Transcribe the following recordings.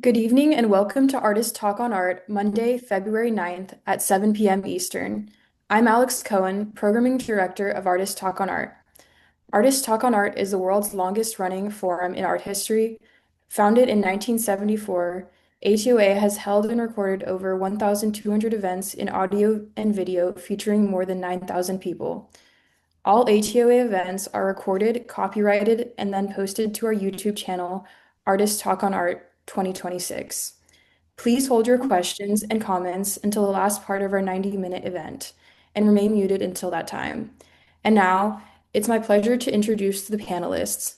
Good evening and welcome to Artist Talk on Art, Monday, February 9th at 7 p.m. Eastern. I'm Alex Cohen, Programming Director of Artist Talk on Art. Artist Talk on Art is the world's longest running forum in art history. Founded in 1974, ATOA has held and recorded over 1,200 events in audio and video featuring more than 9,000 people. All ATOA events are recorded, copyrighted, and then posted to our YouTube channel, Artist Talk on Art 2026. Please hold your questions and comments until the last part of our 90-minute event and remain muted until that time. And now, it's my pleasure to introduce the panelists.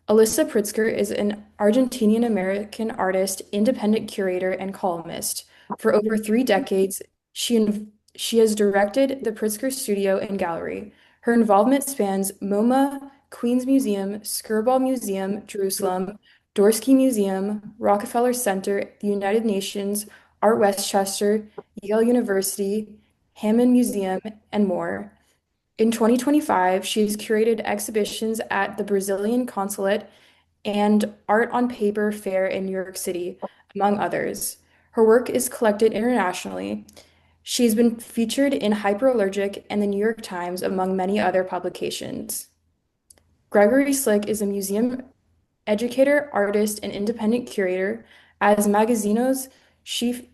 Elisa Pritzker is an Argentinian-American artist, independent curator, and columnist. For over 3 decades, she has directed the Pritzker Studio and Gallery. Her involvement spans MoMA, Queens Museum, Skirball Museum, Jerusalem, Dorsky Museum, Rockefeller Center, the United Nations, Art Westchester, Yale University, Hammond Museum, and more. In 2025, she's curated exhibitions at the Brazilian Consulate and Art on Paper Fair in New York City, among others. Her work is collected internationally. She's been featured in Hyperallergic and the New York Times, among many other publications. Gregory Slick is a museum educator, artist, and independent curator. As Magazzino's chief,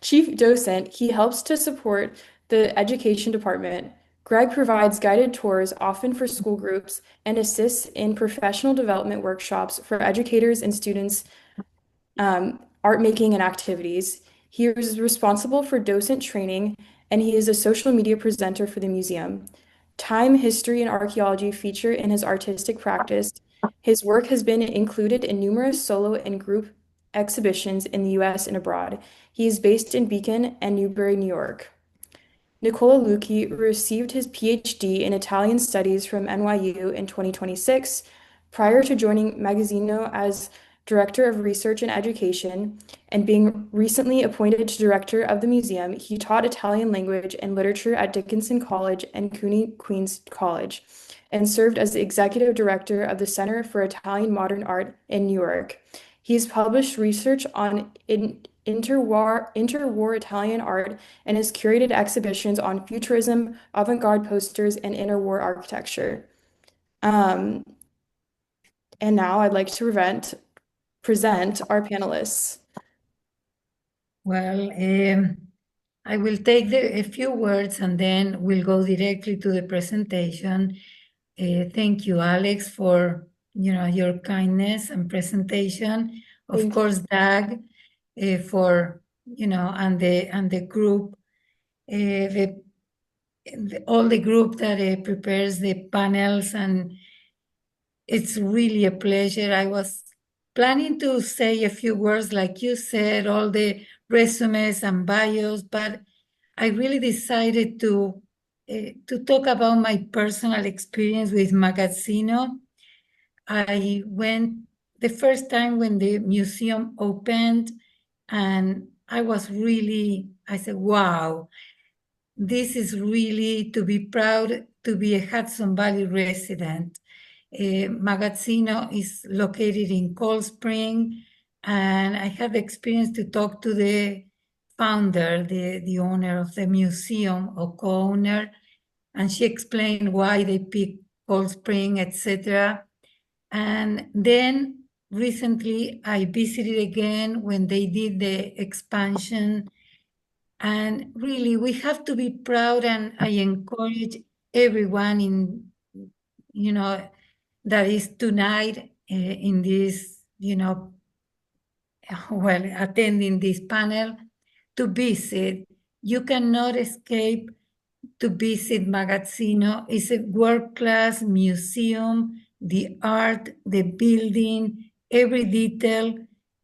chief docent, he helps to support the education department. Greg provides guided tours, often for school groups, and assists in professional development workshops for educators and students, art making and activities. He is responsible for docent training, and he is a social media presenter for the museum. Time, history, and archaeology feature in his artistic practice. His work has been included in numerous solo and group exhibitions in the US and abroad. He is based in Beacon and Newbury, New York. Nicola Lucchi received his PhD in Italian Studies from NYU in 2026. Prior to joining Magazzino as Director of Research and Education and being recently appointed to Director of the museum, he taught Italian language and literature at Dickinson College and CUNY Queens College, and served as the Executive Director of the Center for Italian Modern Art in New York. He's published research on interwar Italian art and has curated exhibitions on futurism, avant-garde posters, and interwar architecture. And now I'd like to present our panelists. Well, I will take a few words and then we'll go directly to the presentation. Thank you, Alex, for your kindness and presentation. Of course, Doug, for and the group, all the group that prepares the panels, and it's really a pleasure. I was planning to say a few words, like you said, all the resumes and bios, but I really decided to talk about my personal experience with Magazzino. I went the first time when the museum opened, and I said, wow, this is really to be proud to be a Hudson Valley resident. Magazzino is located in Cold Spring, and I had the experience to talk to the founder, the owner of the museum, or co-owner, and she explained why they picked Cold Spring, etc. And then recently I visited again when they did the expansion, and really we have to be proud, and I encourage everyone that is tonight in this, attending this panel, to visit. You cannot escape to visit Magazzino. It's a world-class museum. The art, the building, every detail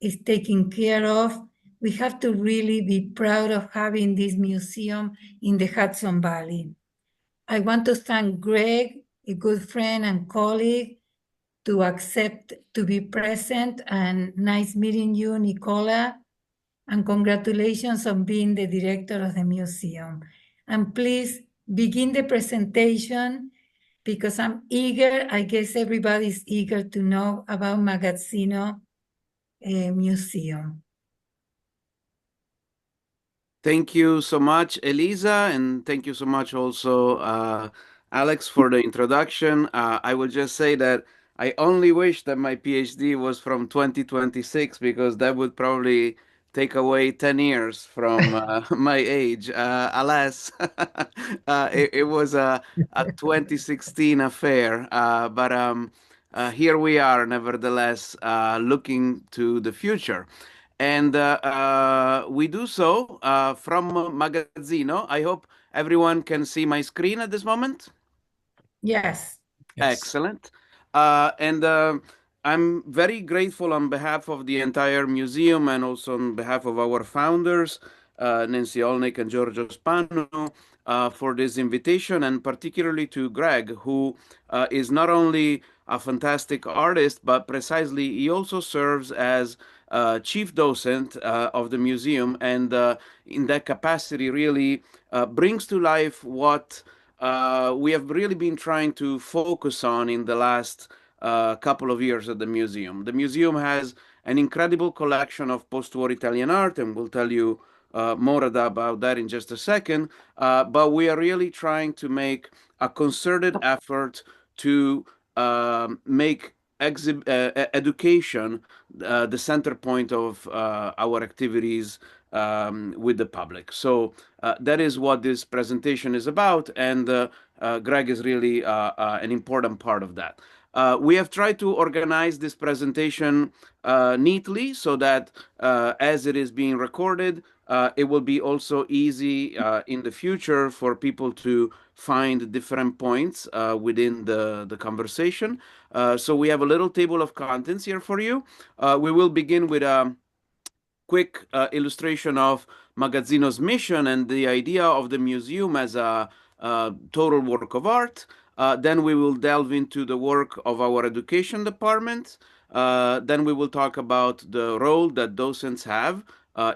is taken care of. We have to really be proud of having this museum in the Hudson Valley. I want to thank Greg, a good friend and colleague, to accept to be present, and nice meeting you, Nicola, and congratulations on being the director of the museum. And please begin the presentation, because I'm eager, I guess everybody's eager to know about Magazzino. Museum. Thank you so much, Elisa, and thank you so much also, Alex, for the introduction. I will just say that I only wish that my PhD was from 2026 because that would probably take away 10 years from my age. Alas, it was a 2016 affair, but here we are, nevertheless, looking to the future. And we do so from Magazzino. I hope everyone can see my screen at this moment. Yes. Excellent. And I'm very grateful on behalf of the entire museum and also on behalf of our founders, Nancy Olnick and Giorgio Spano, for this invitation, and particularly to Greg, who is not only a fantastic artist, but precisely he also serves as chief docent of the museum, and in that capacity really brings to life what we have really been trying to focus on in the last couple of years at the museum. The museum has an incredible collection of post-war Italian art, and we'll tell you more about that in just a second. But we are really trying to make a concerted effort to make education the center point of our activities with the public. So that is what this presentation is about, and Greg is really an important part of that. We have tried to organize this presentation neatly so that as it is being recorded, it will be also easy in the future for people to find different points within the conversation. So we have a little table of contents here for you. We will begin with a quick illustration of Magazzino's mission and the idea of the museum as a total work of art. Then we will delve into the work of our education department. Then we will talk about the role that docents have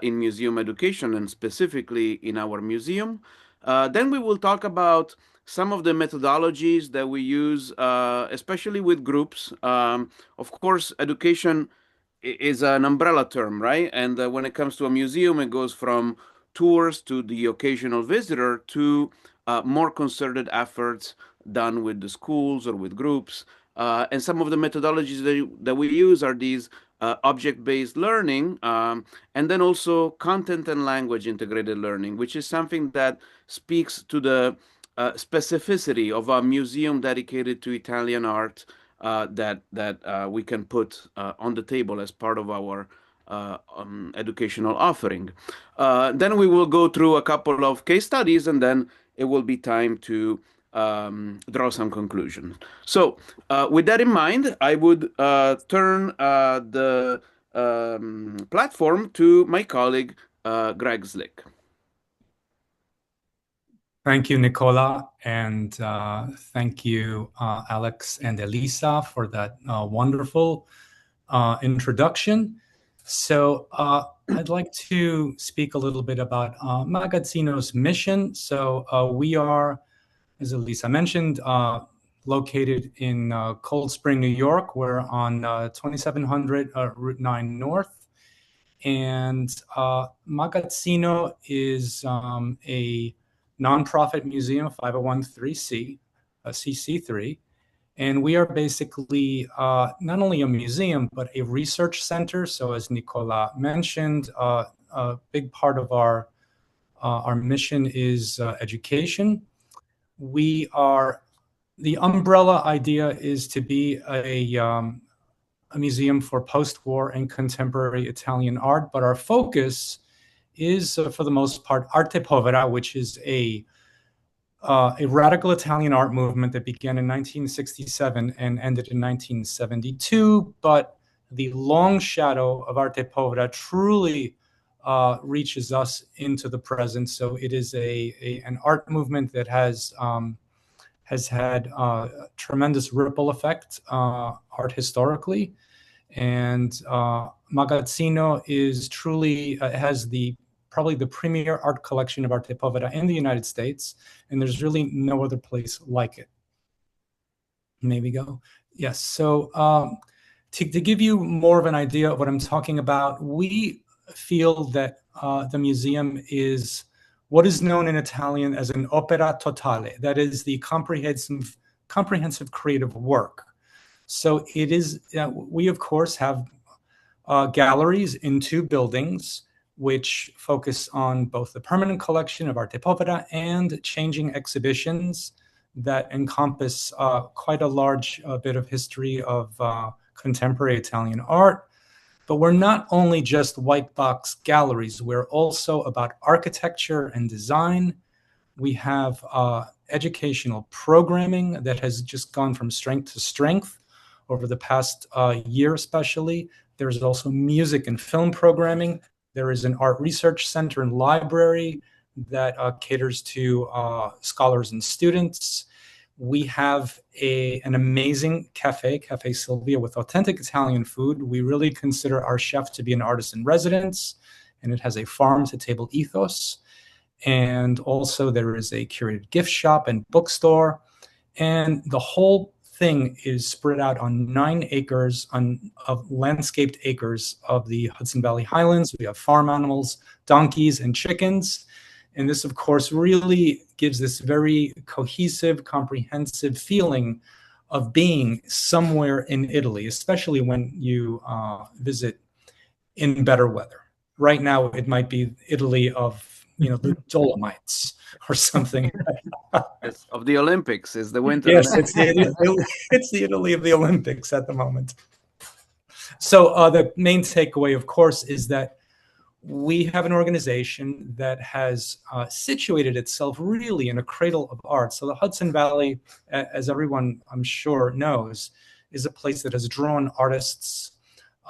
in museum education and specifically in our museum. Then we will talk about some of the methodologies that we use, especially with groups. Of course, education is an umbrella term, right? And when it comes to a museum, it goes from tours to the occasional visitor to more concerted efforts done with the schools or with groups. And some of the methodologies that we use are these object-based learning, and then also content and language integrated learning, which is something that speaks to the specificity of a museum dedicated to Italian art that we can put on the table as part of our educational offering. Then we will go through a couple of case studies, and then it will be time to draw some conclusions. So with that in mind, I would turn the platform to my colleague, Greg Slick. Thank you, Nicola, and thank you, Alex and Elisa, for that wonderful introduction. So I'd like to speak a little bit about Magazzino's mission. So we are, as Elisa mentioned, located in Cold Spring, New York. We're on 2700 Route 9 North. And Magazzino is a nonprofit museum, 501(c)(3), CC3, and we are basically not only a museum but a research center. So, as Nicola mentioned, a big part of our mission is education. The umbrella idea is to be a museum for post-war and contemporary Italian art, but our focus is, for the most part, Arte Povera, which is a radical Italian art movement that began in 1967 and ended in 1972. But the long shadow of Arte Povera truly reaches us into the present. So it is an art movement that has had tremendous ripple effect art historically. And Magazzino is truly has probably the premier art collection of Arte Povera in the United States, and there's really no other place like it. Maybe go. Yes. So to give you more of an idea of what I'm talking about, we feel that the museum is what is known in Italian as an opera totale. That is the comprehensive creative work. So it is, we of course have galleries in 2 buildings, which focus on both the permanent collection of arte povera and changing exhibitions that encompass quite a large bit of history of contemporary Italian art. But we're not only just white box galleries, we're also about architecture and design. We have educational programming that has just gone from strength to strength over the past year especially. There's also music and film programming. There is an art research center and library that caters to scholars and students. We have an amazing cafe, Cafe Sylvia, with authentic Italian food. We really consider our chef to be an artist in residence, and it has a farm-to-table ethos. And also there is a curated gift shop and bookstore. And the whole thing is spread out on 9 acres of landscaped acres of the Hudson Valley Highlands. We have farm animals, donkeys, and chickens. And this, of course, really gives this very cohesive, comprehensive feeling of being somewhere in Italy, especially when you visit in better weather. Right now, it might be Italy of, the Dolomites or something. Yes, of the Olympics is the Winter Yes, Olympics. it's the Italy of the Olympics at the moment. So the main takeaway, of course, is that we have an organization that has situated itself really in a cradle of art. So the Hudson Valley, as everyone I'm sure knows, is a place that has drawn artists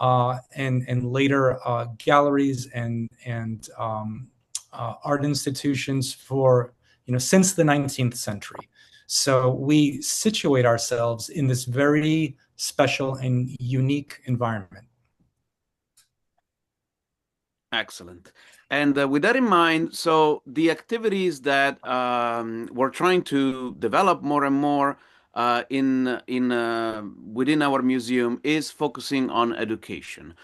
and later galleries and art institutions for, since the 19th century. So we situate ourselves in this very special and unique environment. Excellent. And with that in mind, so the activities that we're trying to develop more and more within our museum is focusing on education,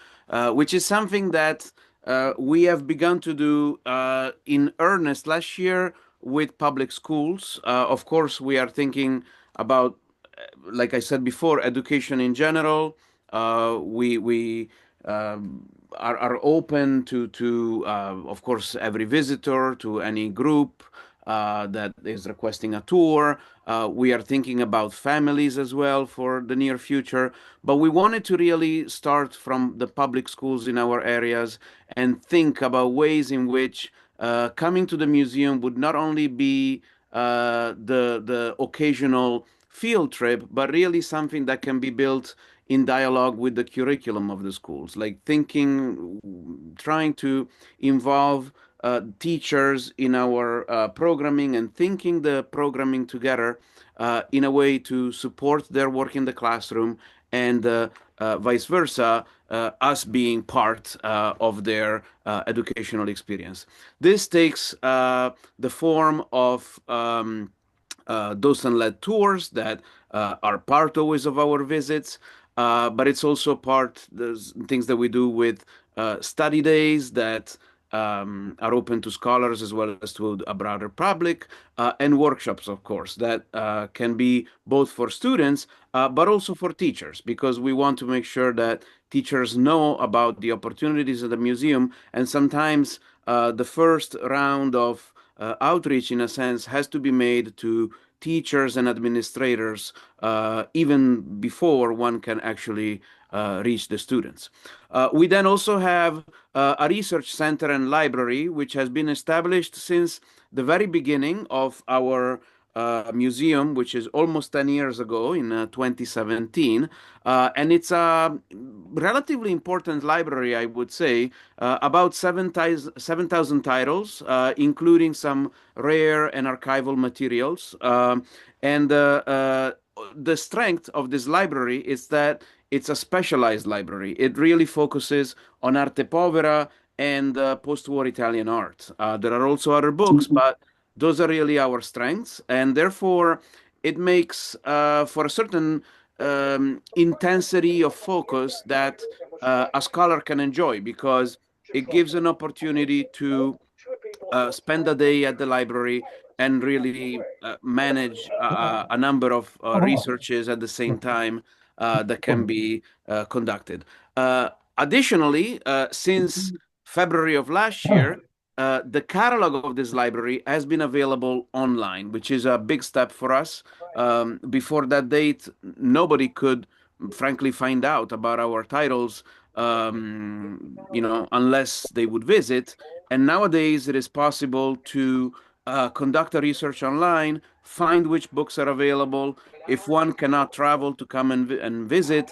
which is something that we have begun to do in earnest last year with public schools. Of course, we are thinking about, like I said before, education in general. We are open to of course, every visitor, to any group that is requesting a tour. We are thinking about families as well for the near future, but we wanted to really start from the public schools in our areas and think about ways in which coming to the museum would not only be the occasional field trip, but really something that can be built in dialogue with the curriculum of the schools, like trying to involve teachers in our programming and thinking the programming together in a way to support their work in the classroom and vice versa, us being part of their educational experience. This takes the form of docent-led tours that are part always of our visits, but it's also there's things that we do with study days that are open to scholars as well as to a broader public, and workshops, of course, that can be both for students, but also for teachers, because we want to make sure that teachers know about the opportunities of the museum. And sometimes the first round of outreach, in a sense, has to be made to teachers and administrators even before one can actually reach the students. We then also have a research center and library, which has been established since the very beginning of our museum, which is almost 10 years ago in 2017. And it's a relatively important library, I would say, about 7,000 titles, including some rare and archival materials. And the strength of this library is that it's a specialized library. It really focuses on arte povera and post-war Italian art. There are also other books, but those are really our strengths, and therefore it makes for a certain intensity of focus that a scholar can enjoy, because it gives an opportunity to spend a day at the library and really manage a number of researches at the same time that can be conducted. Additionally, since February of last year, the catalog of this library has been available online, which is a big step for us. Before that date, nobody could, frankly, find out about our titles, unless they would visit. And nowadays, it is possible to conduct a research online, find which books are available. If one cannot travel to come and visit,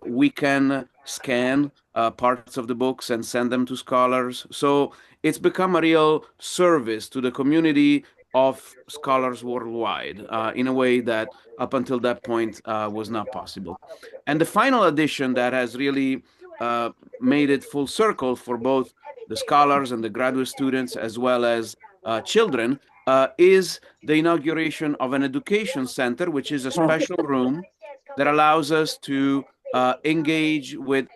we can scan parts of the books and send them to scholars. So it's become a real service to the community of scholars worldwide in a way that up until that point was not possible. And the final addition that has really made it full circle for both the scholars and the graduate students, as well as children, is the inauguration of an education center, which is a special room that allows us to engage with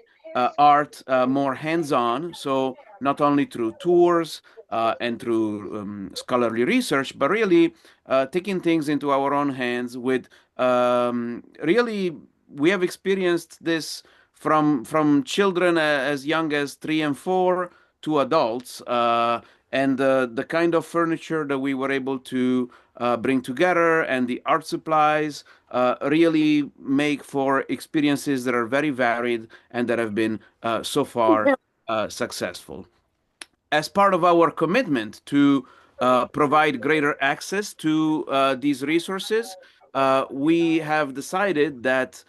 art more hands-on. So not only through tours and through scholarly research, but really taking things into our own hands with really, we have experienced this from children as young as 3 and 4 to adults, and the kind of furniture that we were able to bring together and the art supplies really make for experiences that are very varied and that have been so far successful. As part of our commitment to provide greater access to these resources, we have decided that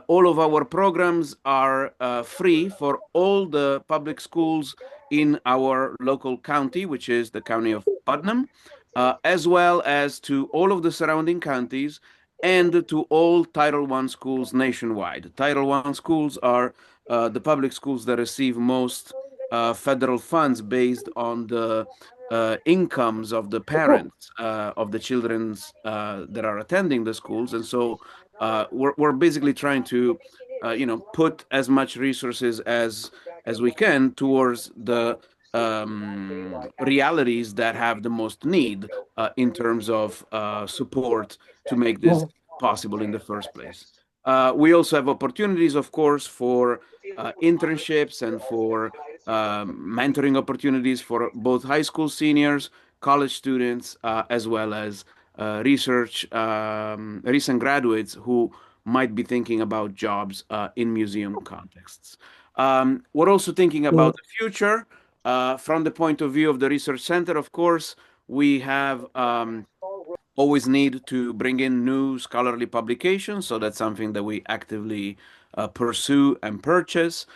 all of our programs are free for all the public schools in our local county, which is the county of Putnam, as well as to all of the surrounding counties and to all Title I schools nationwide. Title I schools are the public schools that receive most federal funds based on the incomes of the parents of the children that are attending the schools. And so we're basically trying to, put as much resources as we can towards the realities that have the most need in terms of support to make this possible in the first place. We also have opportunities, of course, for internships and for mentoring opportunities for both high school seniors, college students, as well as recent graduates who might be thinking about jobs in museum contexts. We're also thinking about the future from the point of view of the research center. Of course, we have always need to bring in new scholarly publications, so that's something that we actively pursue and purchase.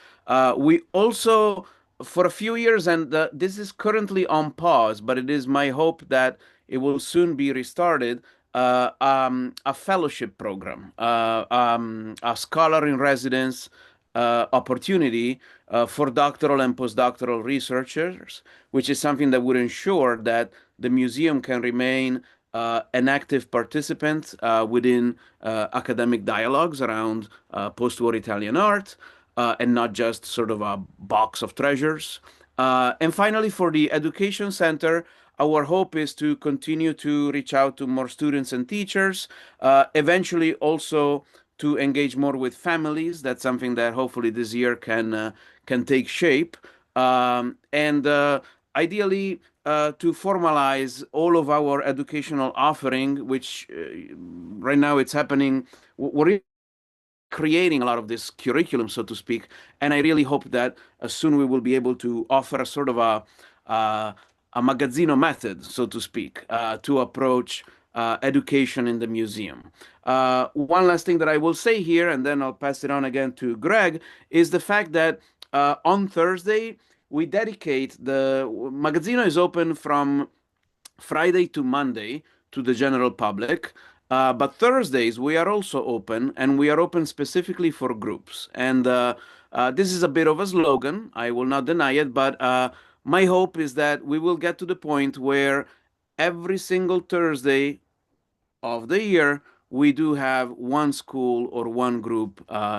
We also, for a few years, and this is currently on pause, but it is my hope that it will soon be restarted, a fellowship program, a scholar in residence opportunity for doctoral and postdoctoral researchers, which is something that would ensure that the museum can remain an active participant within academic dialogues around post-war Italian art, and not just sort of a box of treasures. And finally, for the Education Center, our hope is to continue to reach out to more students and teachers, eventually also to engage more with families. That's something that hopefully this year can take shape. And ideally, to formalize all of our educational offering, which right now it's happening. We're creating a lot of this curriculum, so to speak, and I really hope that soon we will be able to offer a sort of a Magazzino method, so to speak, to approach education in the museum. One last thing that I will say here, and then I'll pass it on again to Greg, is the fact that on Thursday, we dedicate the Magazzino is open from Friday to Monday to the general public. But Thursdays we are also open, and we are open specifically for groups. And this is a bit of a slogan, I will not deny it, but my hope is that we will get to the point where every single Thursday of the year we do have one school or one group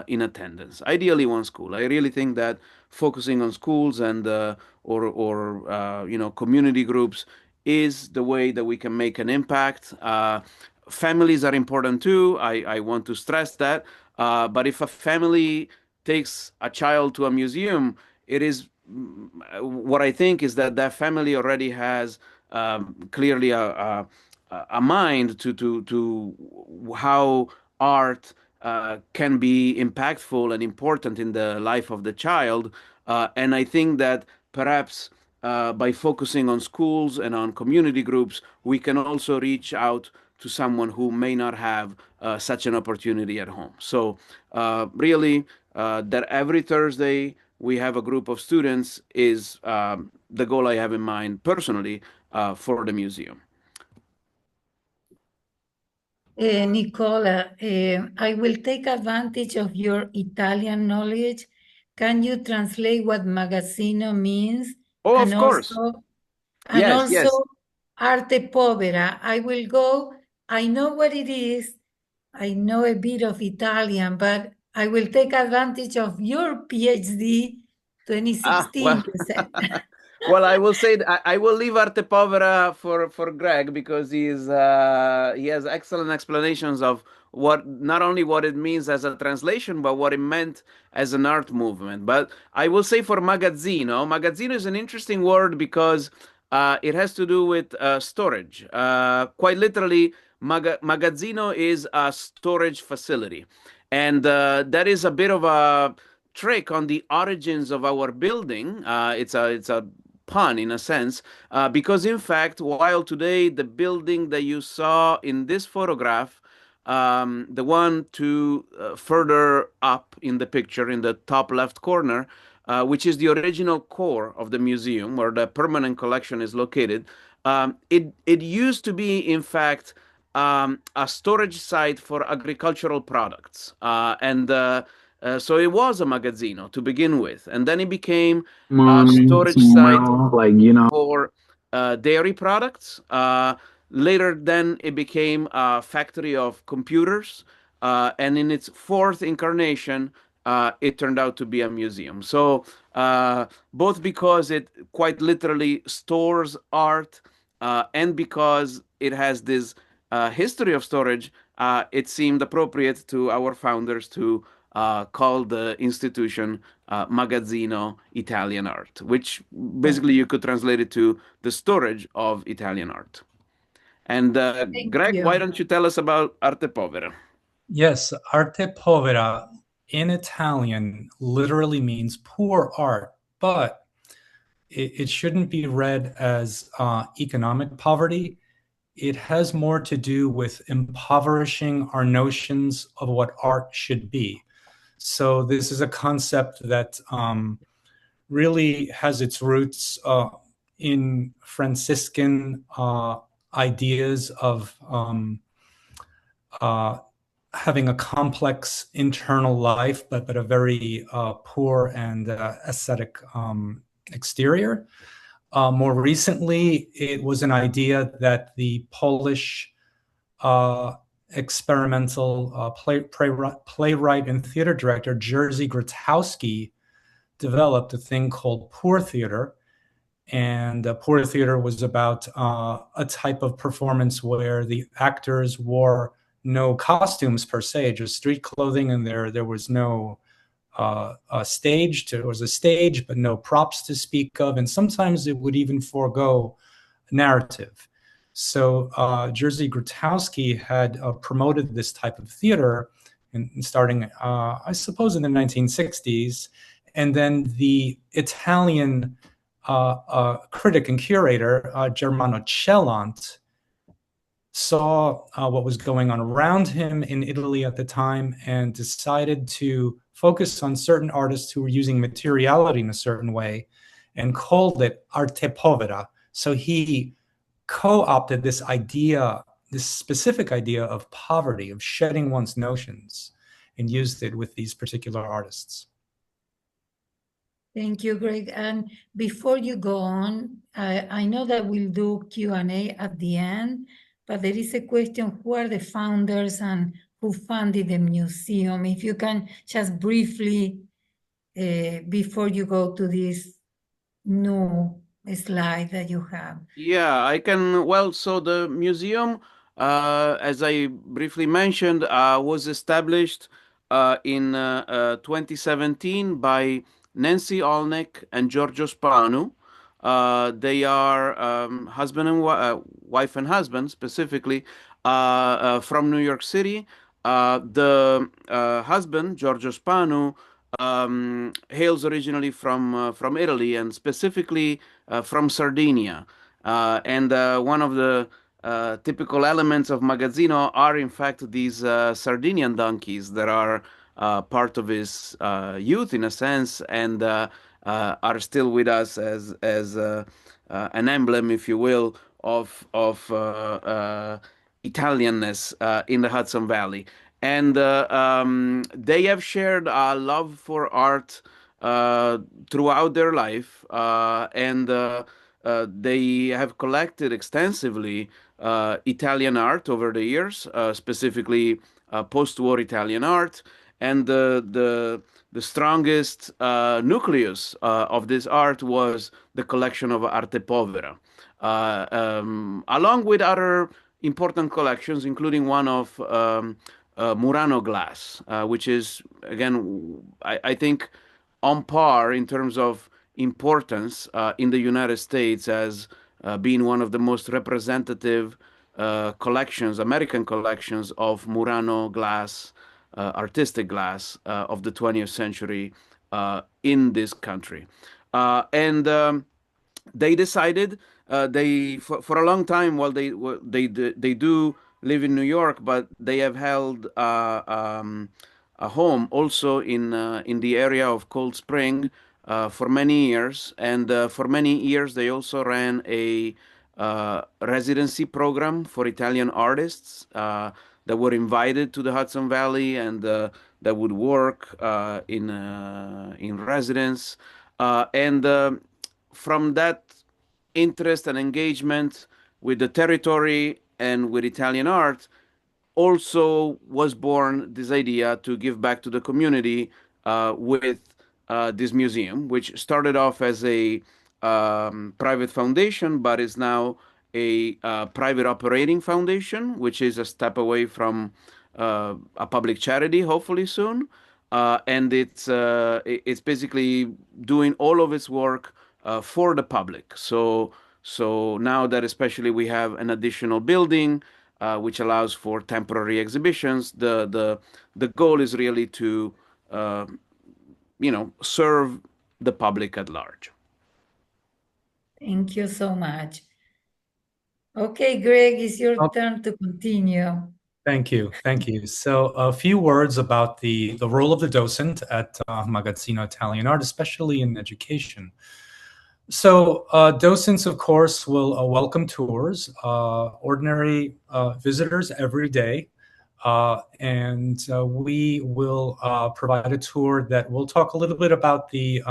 in attendance. Ideally, one school. I really think that focusing on schools and community groups is the way that we can make an impact. Families are important too. I want to stress that. But if a family takes a child to a museum, it is what I think is that that family already has clearly a mind to how art can be impactful and important in the life of the child. And I think that perhaps by focusing on schools and on community groups, we can also reach out to someone who may not have such an opportunity at home. So really, that every Thursday we have a group of students is the goal I have in mind personally for the museum. Nicola, I will take advantage of your Italian knowledge. Can you translate what Magazzino means? Oh, And of course. also, Yes, yes. Arte Povera. I will go. I know what it is. I know a bit of Italian, but I will take advantage of your PhD 2016, Well, you said. well, I will say I will leave Arte Povera for Greg because he has excellent explanations of what not only what it means as a translation, but what it meant as an art movement. But I will say for Magazzino is an interesting word because it has to do with storage. Quite literally, Magazzino is a storage facility, and that is a bit of a trick on the origins of our building. It's a pun in a sense, because in fact, while today the building that you saw in this photograph, the one to further up in the picture in the top left corner, which is the original core of the museum where the permanent collection is located, it used to be in fact a storage site for agricultural products, so it was a magazzino to begin with, and then it became a storage site for dairy products. Later, then it became a factory of computers, and in its fourth incarnation, it turned out to be a museum. So both because it quite literally stores art, and because it has this history of storage, it seemed appropriate to our founders to call the institution Magazzino Italian Art, which basically you could translate it to the storage of Italian art. And Greg, why don't you tell us about Arte Povera? Yes, Arte Povera in Italian literally means poor art, but it shouldn't be read as economic poverty. It has more to do with impoverishing our notions of what art should be. So this is a concept that really has its roots in Franciscan ideas of having a complex internal life, but a very poor and ascetic exterior. More recently, it was an idea that the Polish experimental playwright and theater director Jerzy Grotowski developed a thing called poor theater. And poor theater was about a type of performance where the actors wore no costumes per se, just street clothing, and there was no stage. There was a stage, but no props to speak of, and sometimes it would even forego narrative. So Jerzy Grotowski had promoted this type of theater starting, I suppose, in the 1960s. And then the Italian critic and curator, Germano Cellant, saw what was going on around him in Italy at the time and decided to focus on certain artists who were using materiality in a certain way and called it arte povera. So he co-opted this idea, this specific idea of poverty, of shedding one's notions, and used it with these particular artists. Thank you, Greg. And before you go on, I know that we'll do Q&A at the end, but there is a question, who are the founders and who funded the museum? If you can just briefly, before you go to this new slide that you have. Yeah, I can. Well, so the museum, as I briefly mentioned, was established in 2017 by Nancy Olnick and Giorgio Spanu. They are husband and wife and husband, specifically, from New York City. The husband, Giorgio Spanu, hails originally from Italy and specifically from Sardinia. And one of the typical elements of Magazzino are, in fact, these Sardinian donkeys that are part of his youth, in a sense, and are still with us as an emblem, if you will, of Italianness in the Hudson Valley. And they have shared a love for art throughout their life, and they have collected extensively Italian art over the years, specifically post-war Italian art, and the strongest nucleus of this art was the collection of Arte Povera, along with other important collections, including one of Murano glass, which is, again, I think, on par in terms of importance in the United States as being one of the most representative collections, American collections of Murano glass, artistic glass of the 20th century in this country. And they decided they for a long time, while they do live in New York, but they have held a home also in the area of Cold Spring for many years, and for many years they also ran a residency program for Italian artists that were invited to the Hudson Valley and that would work in residence, and from that interest and engagement with the territory and with Italian art, also was born this idea to give back to the community with this museum, which started off as a private foundation, but is now a private operating foundation, which is a step away from a public charity, hopefully soon. And it's basically doing all of its work for the public. So now that especially we have an additional building which allows for temporary exhibitions, the goal is really to serve the public at large. Thank you so much. Okay, Greg, it's your turn to continue. Thank you. Thank you. So a few words about the role of the docent at Magazzino Italian Art, especially in education. So docents, of course, will welcome tours, ordinary visitors every day. And we will provide a tour that will talk a little bit about the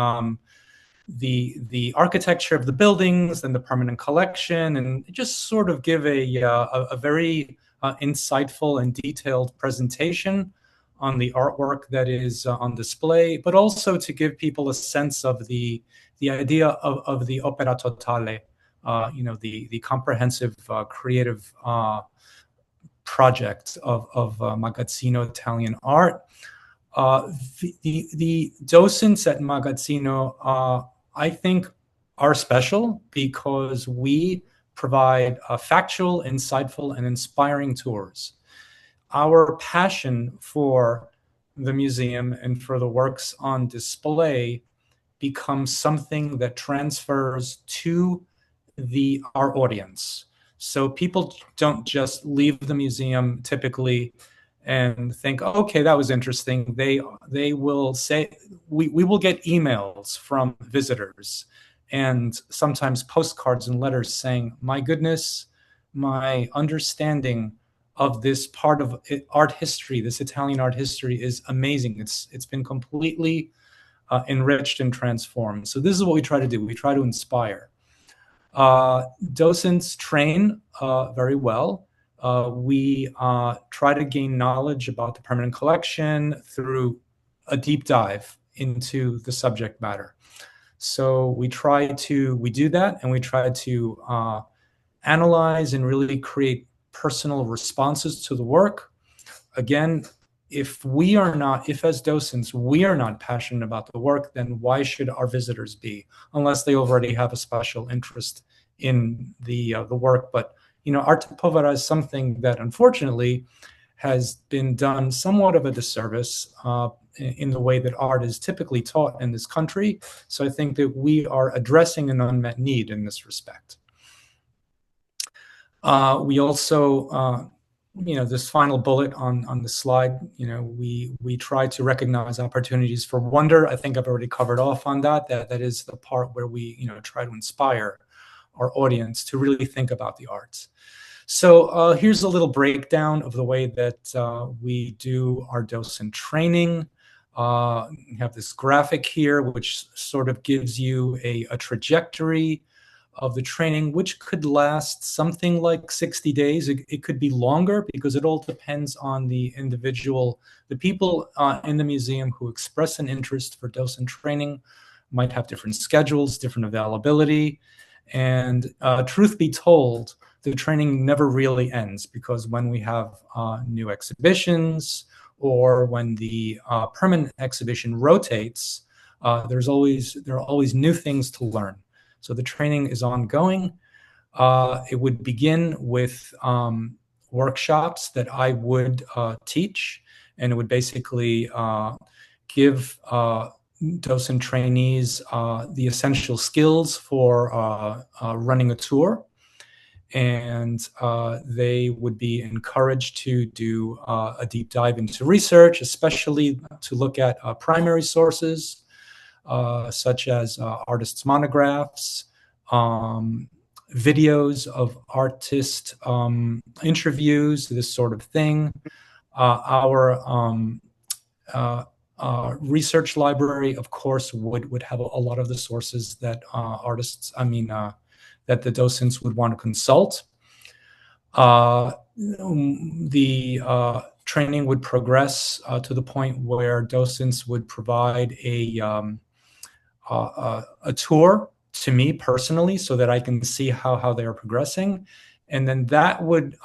architecture of the buildings and the permanent collection, and just sort of give a very insightful and detailed presentation on the artwork that is on display, but also to give people a sense of the idea of the opera totale, the comprehensive creative project of Magazzino Italian Art. The docents at Magazzino, I think, are special because we provide factual, insightful, and inspiring tours. Our passion for the museum and for the works on display becomes something that transfers to our audience. So people don't just leave the museum typically and think, oh, okay, that was interesting. They will say, we will get emails from visitors and sometimes postcards and letters saying, my goodness, my understanding of this part of art history, this Italian art history, is amazing. It's been completely enriched and transformed. So this is what we try to do. We try to inspire. Docents train very well. we try to gain knowledge about the permanent collection through a deep dive into the subject matter. So we do that, and we try to analyze and really create personal responses to the work. Again, if as docents, we are not passionate about the work, then why should our visitors be, unless they already have a special interest in the work? But arte povera is something that unfortunately has been done somewhat of a disservice in the way that art is typically taught in this country. So I think that we are addressing an unmet need in this respect. We also, this final bullet on the slide, we try to recognize opportunities for wonder. I think I've already covered off on that. That is the part where we, try to inspire our audience to really think about the arts. So here's a little breakdown of the way that we do our docent training. We have this graphic here, which sort of gives you a trajectory of the training, which could last something like 60 days. It could be longer because it all depends on the individual. The people in the museum who express an interest for docent training might have different schedules, different availability. And truth be told, the training never really ends, because when we have new exhibitions or when the permanent exhibition rotates, there are always new things to learn. So the training is ongoing. It would begin with workshops that I would teach, and it would basically give docent trainees the essential skills for running a tour. And they would be encouraged to do a deep dive into research, especially to look at primary sources, such as artists' monographs, videos of artist interviews, this sort of thing. Our research library, of course, would have a lot of the sources that that the docents would want to consult. The training would progress to the point where docents would provide a tour to me personally, so that I can see how they are progressing, and then that would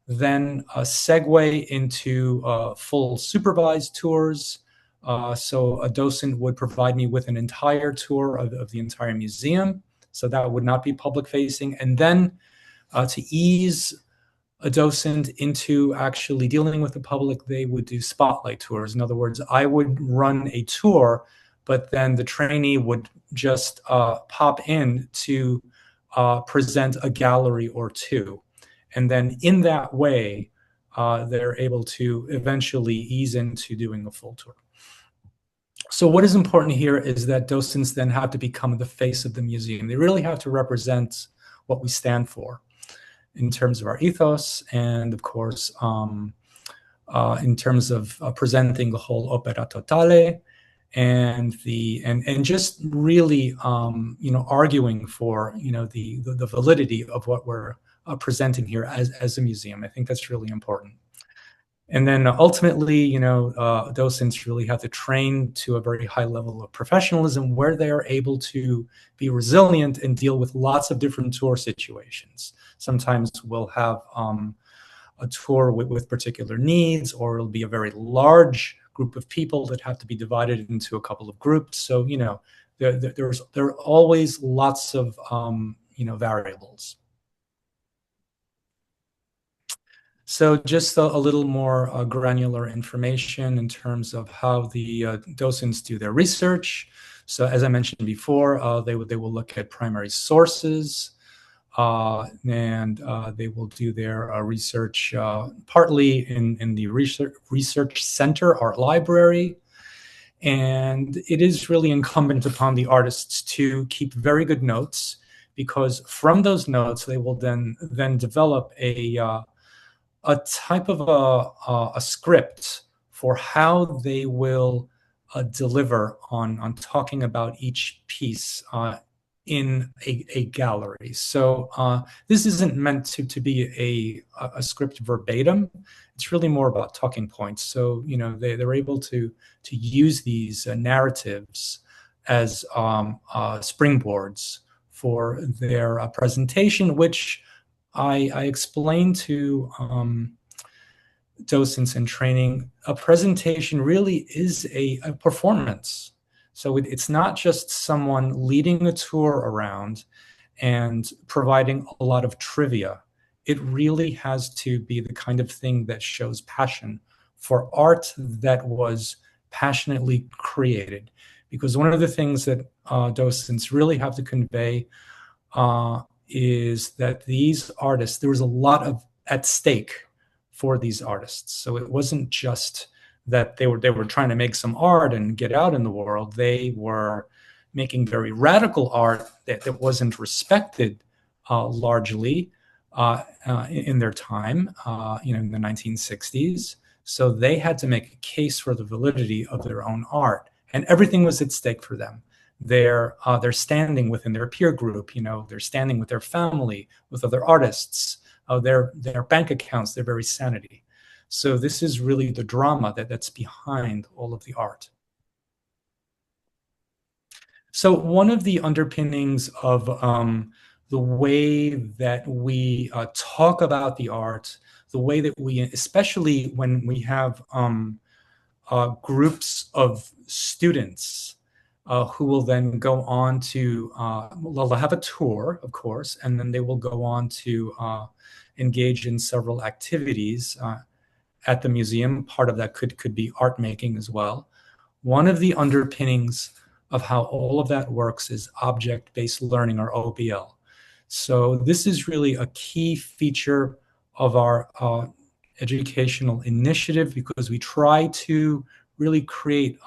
segue into full supervised tours. So a docent would provide me with an entire tour of the entire museum. So that would not be public facing. And then to ease a docent into actually dealing with the public, they would do spotlight tours. In other words, I would run a tour, but then the trainee would just pop in to present a gallery or two. And then in that way, they're able to eventually ease into doing a full tour. So what is important here is that docents then have to become the face of the museum. They really have to represent what we stand for in terms of our ethos, and of course, in terms of presenting the whole opera totale, and just really arguing for the validity of what we're presenting here as a museum. I think that's really important. And then ultimately, docents really have to train to a very high level of professionalism, where they are able to be resilient and deal with lots of different tour situations. Sometimes we'll have a tour with particular needs, or it'll be a very large group of people that have to be divided into a couple of groups. So, there are always lots of, variables. So just a little more granular information in terms of how the docents do their research. So as I mentioned before, they will look at primary sources, and they will do their research partly in the research center, art library. And it is really incumbent upon the artists to keep very good notes, because from those notes, they will then develop a type of a script for how they will deliver on talking about each piece in a gallery. So this isn't meant to be a script verbatim. It's really more about talking points. So, you know, they're able to use these narratives as springboards for their presentation, which I explain to docents in training. A presentation really is a performance. So it's not just someone leading a tour around and providing a lot of trivia. It really has to be the kind of thing that shows passion for art that was passionately created. Because one of the things that docents really have to convey is that these artists, there was a lot of at stake for these artists. So it wasn't just that they were trying to make some art and get out in the world. They were making very radical art that wasn't respected largely in their time, in the 1960s. So they had to make a case for the validity of their own art, and everything was at stake for them. They're standing within their peer group, they're standing with their family, with other artists, their bank accounts, their very sanity. So this is really the drama that's behind all of the art. So one of the underpinnings of the way that we talk about the art, the way that we, especially when we have groups of students who will then go on to, they'll have a tour, of course, and then they will go on to engage in several activities at the museum. Part of that could be art making as well. One of the underpinnings of how all of that works is object-based learning, or OBL. So this is really a key feature of our educational initiative, because we try to really create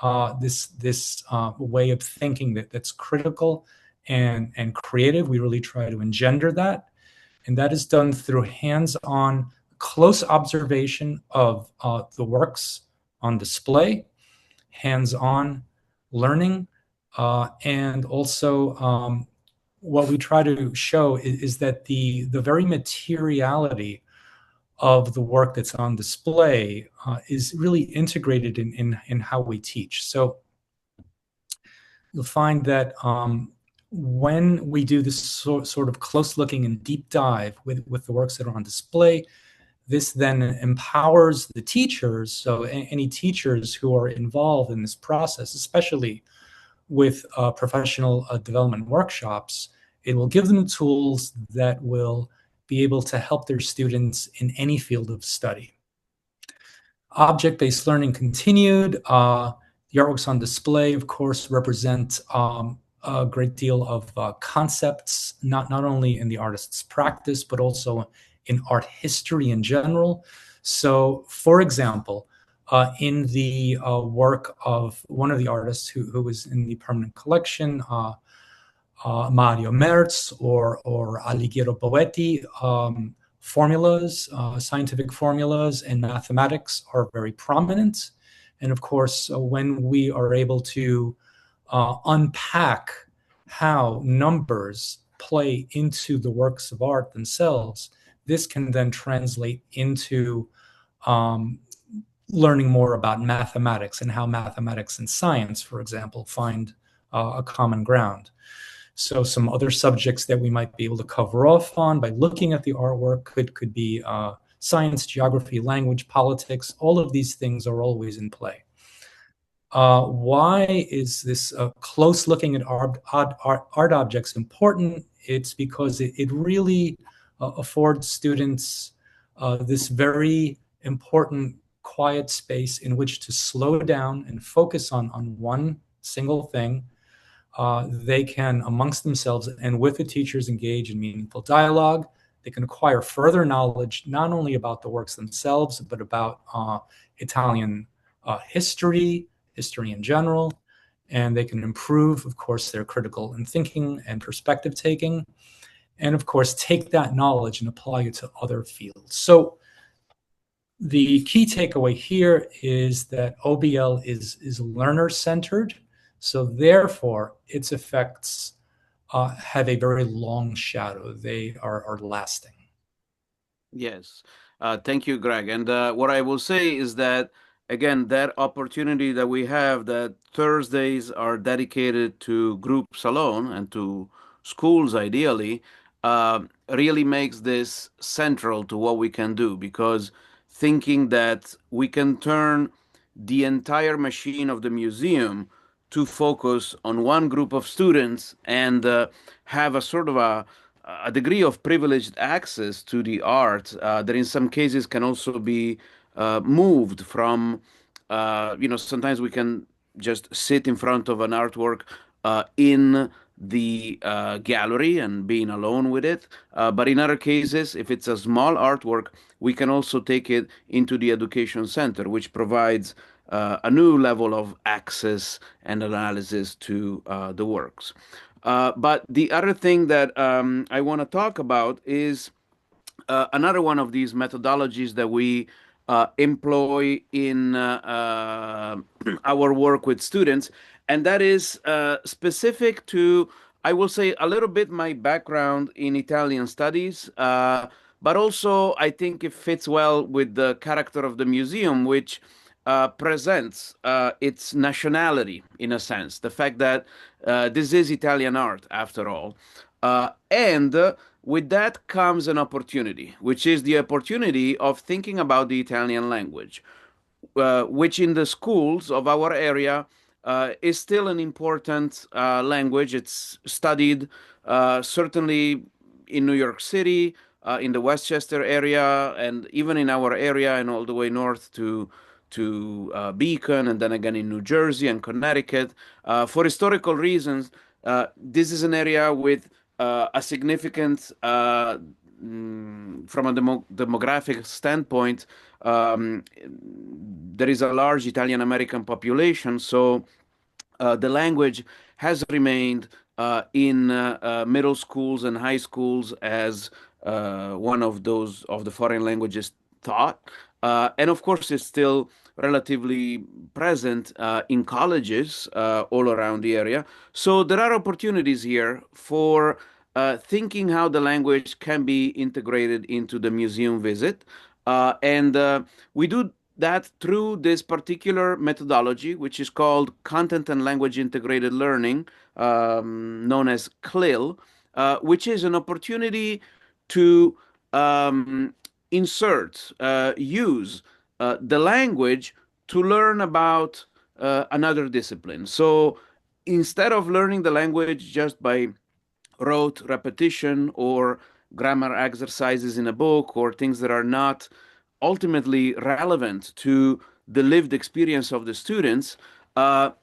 this way of thinking that's critical and creative. We really try to engender that. And that is done through hands-on, close observation of the works on display, hands-on learning, and also what we try to show is that the very materiality of the work that's on display is really integrated in how we teach. So you'll find that when we do this sort of close looking and deep dive with the works that are on display, this then empowers the teachers. So any teachers who are involved in this process, especially with professional development workshops, it will give them tools that will be able to help their students in any field of study. Object-based learning continued. The artworks on display, of course, represent a great deal of concepts, not only in the artist's practice, but also in art history in general. So, for example, in the work of one of the artists who was in the permanent collection, Mario Merz or Alighiero Boetti, formulas, scientific formulas and mathematics are very prominent. And of course, when we are able to unpack how numbers play into the works of art themselves, this can then translate into learning more about mathematics and how mathematics and science, for example, find a common ground. So some other subjects that we might be able to cover off on by looking at the artwork could be science, geography, language, politics. All of these things are always in play. Why is this close looking at art objects important? It's because it really affords students this very important quiet space in which to slow down and focus on one single thing. They can, amongst themselves and with the teachers, engage in meaningful dialogue. They can acquire further knowledge, not only about the works themselves, but about Italian history in general. And they can improve, of course, their critical and thinking and perspective taking. And of course, take that knowledge and apply it to other fields. So the key takeaway here is that OBL is learner-centered. So therefore, its effects have a very long shadow. They are lasting. Yes. Thank you, Greg. And what I will say is that, again, that opportunity that we have, that Thursdays are dedicated to group salon and to schools, ideally, really makes this central to what we can do, because thinking that we can turn the entire machine of the museum to focus on one group of students and have a sort of a degree of privileged access to the art that in some cases can also be moved from, sometimes we can just sit in front of an artwork in the gallery and being alone with it. But in other cases, if it's a small artwork, we can also take it into the education center, which provides a new level of access and analysis to the works. But the other thing that I want to talk about is another one of these methodologies that we employ in our work with students, and that is specific to, I will say, a little bit my background in Italian studies, but also I think it fits well with the character of the museum, which presents its nationality in a sense, the fact that this is Italian art after all. And with that comes an opportunity, which is the opportunity of thinking about the Italian language, which in the schools of our area is still an important language. It's studied certainly in New York City, in the Westchester area, and even in our area and all the way north to Beacon, and then again in New Jersey and Connecticut. For historical reasons, this is an area with a significant, from a demographic standpoint, there is a large Italian American population, so the language has remained in middle schools and high schools as one of the foreign languages taught. And of course, it's still relatively present in colleges all around the area. So there are opportunities here for thinking how the language can be integrated into the museum visit. And we do that through this particular methodology, which is called Content and Language Integrated Learning, known as CLIL, which is an opportunity to use the language to learn about another discipline. So instead of learning the language just by rote repetition or grammar exercises in a book or things that are not ultimately relevant to the lived experience of the students,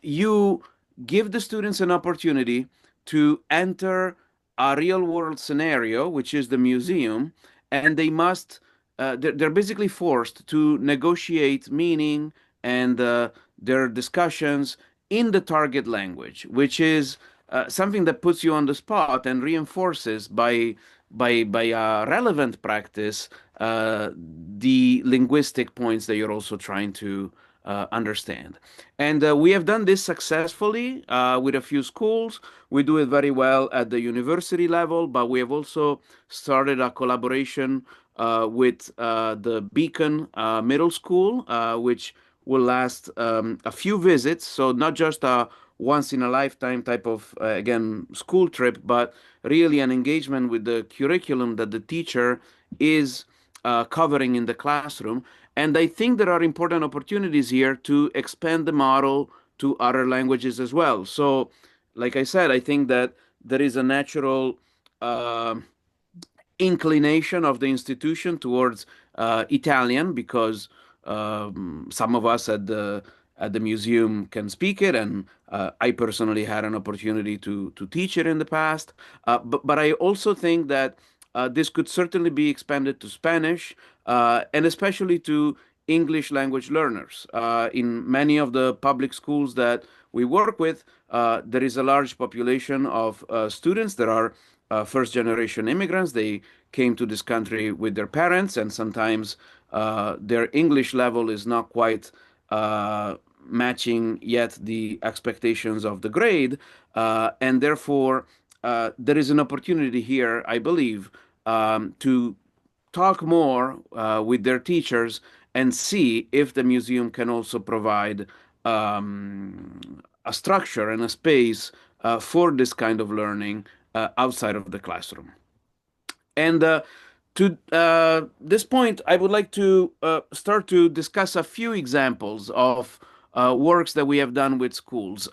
you give the students an opportunity to enter a real world scenario, which is the museum, and they must, they're basically forced to negotiate meaning and their discussions in the target language, which is something that puts you on the spot and reinforces by relevant practice the linguistic points that you're also trying to understand. And we have done this successfully with a few schools. We do it very well at the university level, but we have also started a collaboration with the Beacon Middle School, which will last a few visits. So not just a once in a lifetime type of, again, school trip, but really an engagement with the curriculum that the teacher is covering in the classroom. And I think there are important opportunities here to expand the model to other languages as well. So, like I said, I think that there is a natural inclination of the institution towards Italian, because some of us at the museum can speak it, and I personally had an opportunity to teach it in the past. But I also think that this could certainly be expanded to Spanish, and especially to English language learners. In many of the public schools that we work with, there is a large population of students that are first generation immigrants. They came to this country with their parents, and sometimes their English level is not quite matching yet the expectations of the grade, and therefore there is an opportunity here, I believe, to talk more with their teachers and see if the museum can also provide a structure and a space for this kind of learning outside of the classroom. And to this point, I would like to start to discuss a few examples of works that we have done with schools.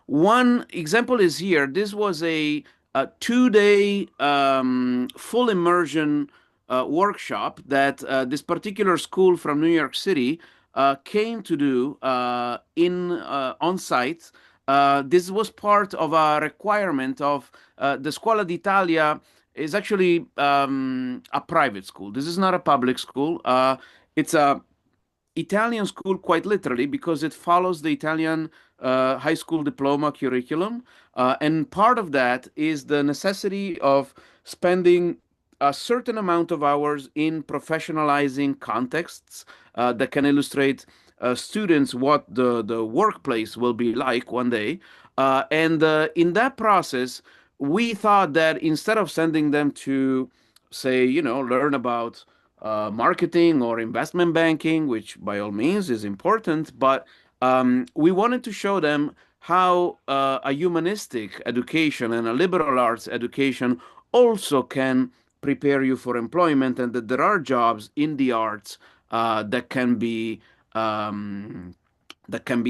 One example is here. This was a 2-day full immersion workshop that this particular school from New York City came to do on site. This was part of a requirement of the Scuola d'Italia is actually a private school. This is not a public school. It's a Italian school, quite literally, because it follows the Italian high school diploma curriculum. And part of that is the necessity of spending a certain amount of hours in professionalizing contexts that can illustrate students what the workplace will be like one day. And in that process, we thought that instead of sending them to, say, learn about marketing or investment banking, which by all means is important, but we wanted to show them how a humanistic education and a liberal arts education also can prepare you for employment, and that there are jobs in the arts um, that can be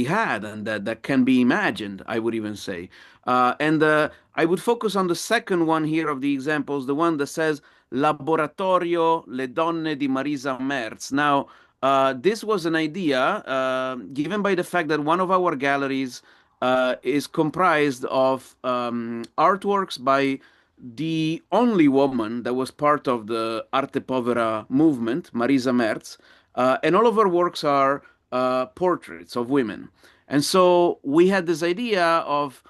had and that can be imagined, I would even say. And I would focus on the second one here of the examples, the one that says Laboratorio Le Donne di Marisa Merz. Now, this was an idea given by the fact that one of our galleries is comprised of artworks by the only woman that was part of the Arte Povera movement, Marisa Merz, and all of her works are portraits of women. And so we had this idea of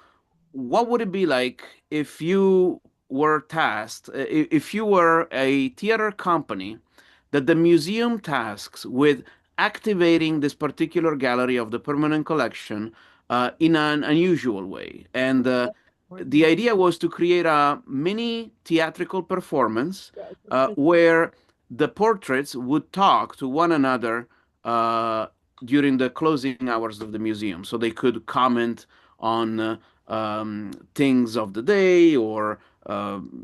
what would it be like if you were tasked, if you were a theater company, that the museum tasks with activating this particular gallery of the permanent collection in an unusual way. And the idea was to create a mini theatrical performance where the portraits would talk to one another during the closing hours of the museum. So they could comment on things of the day or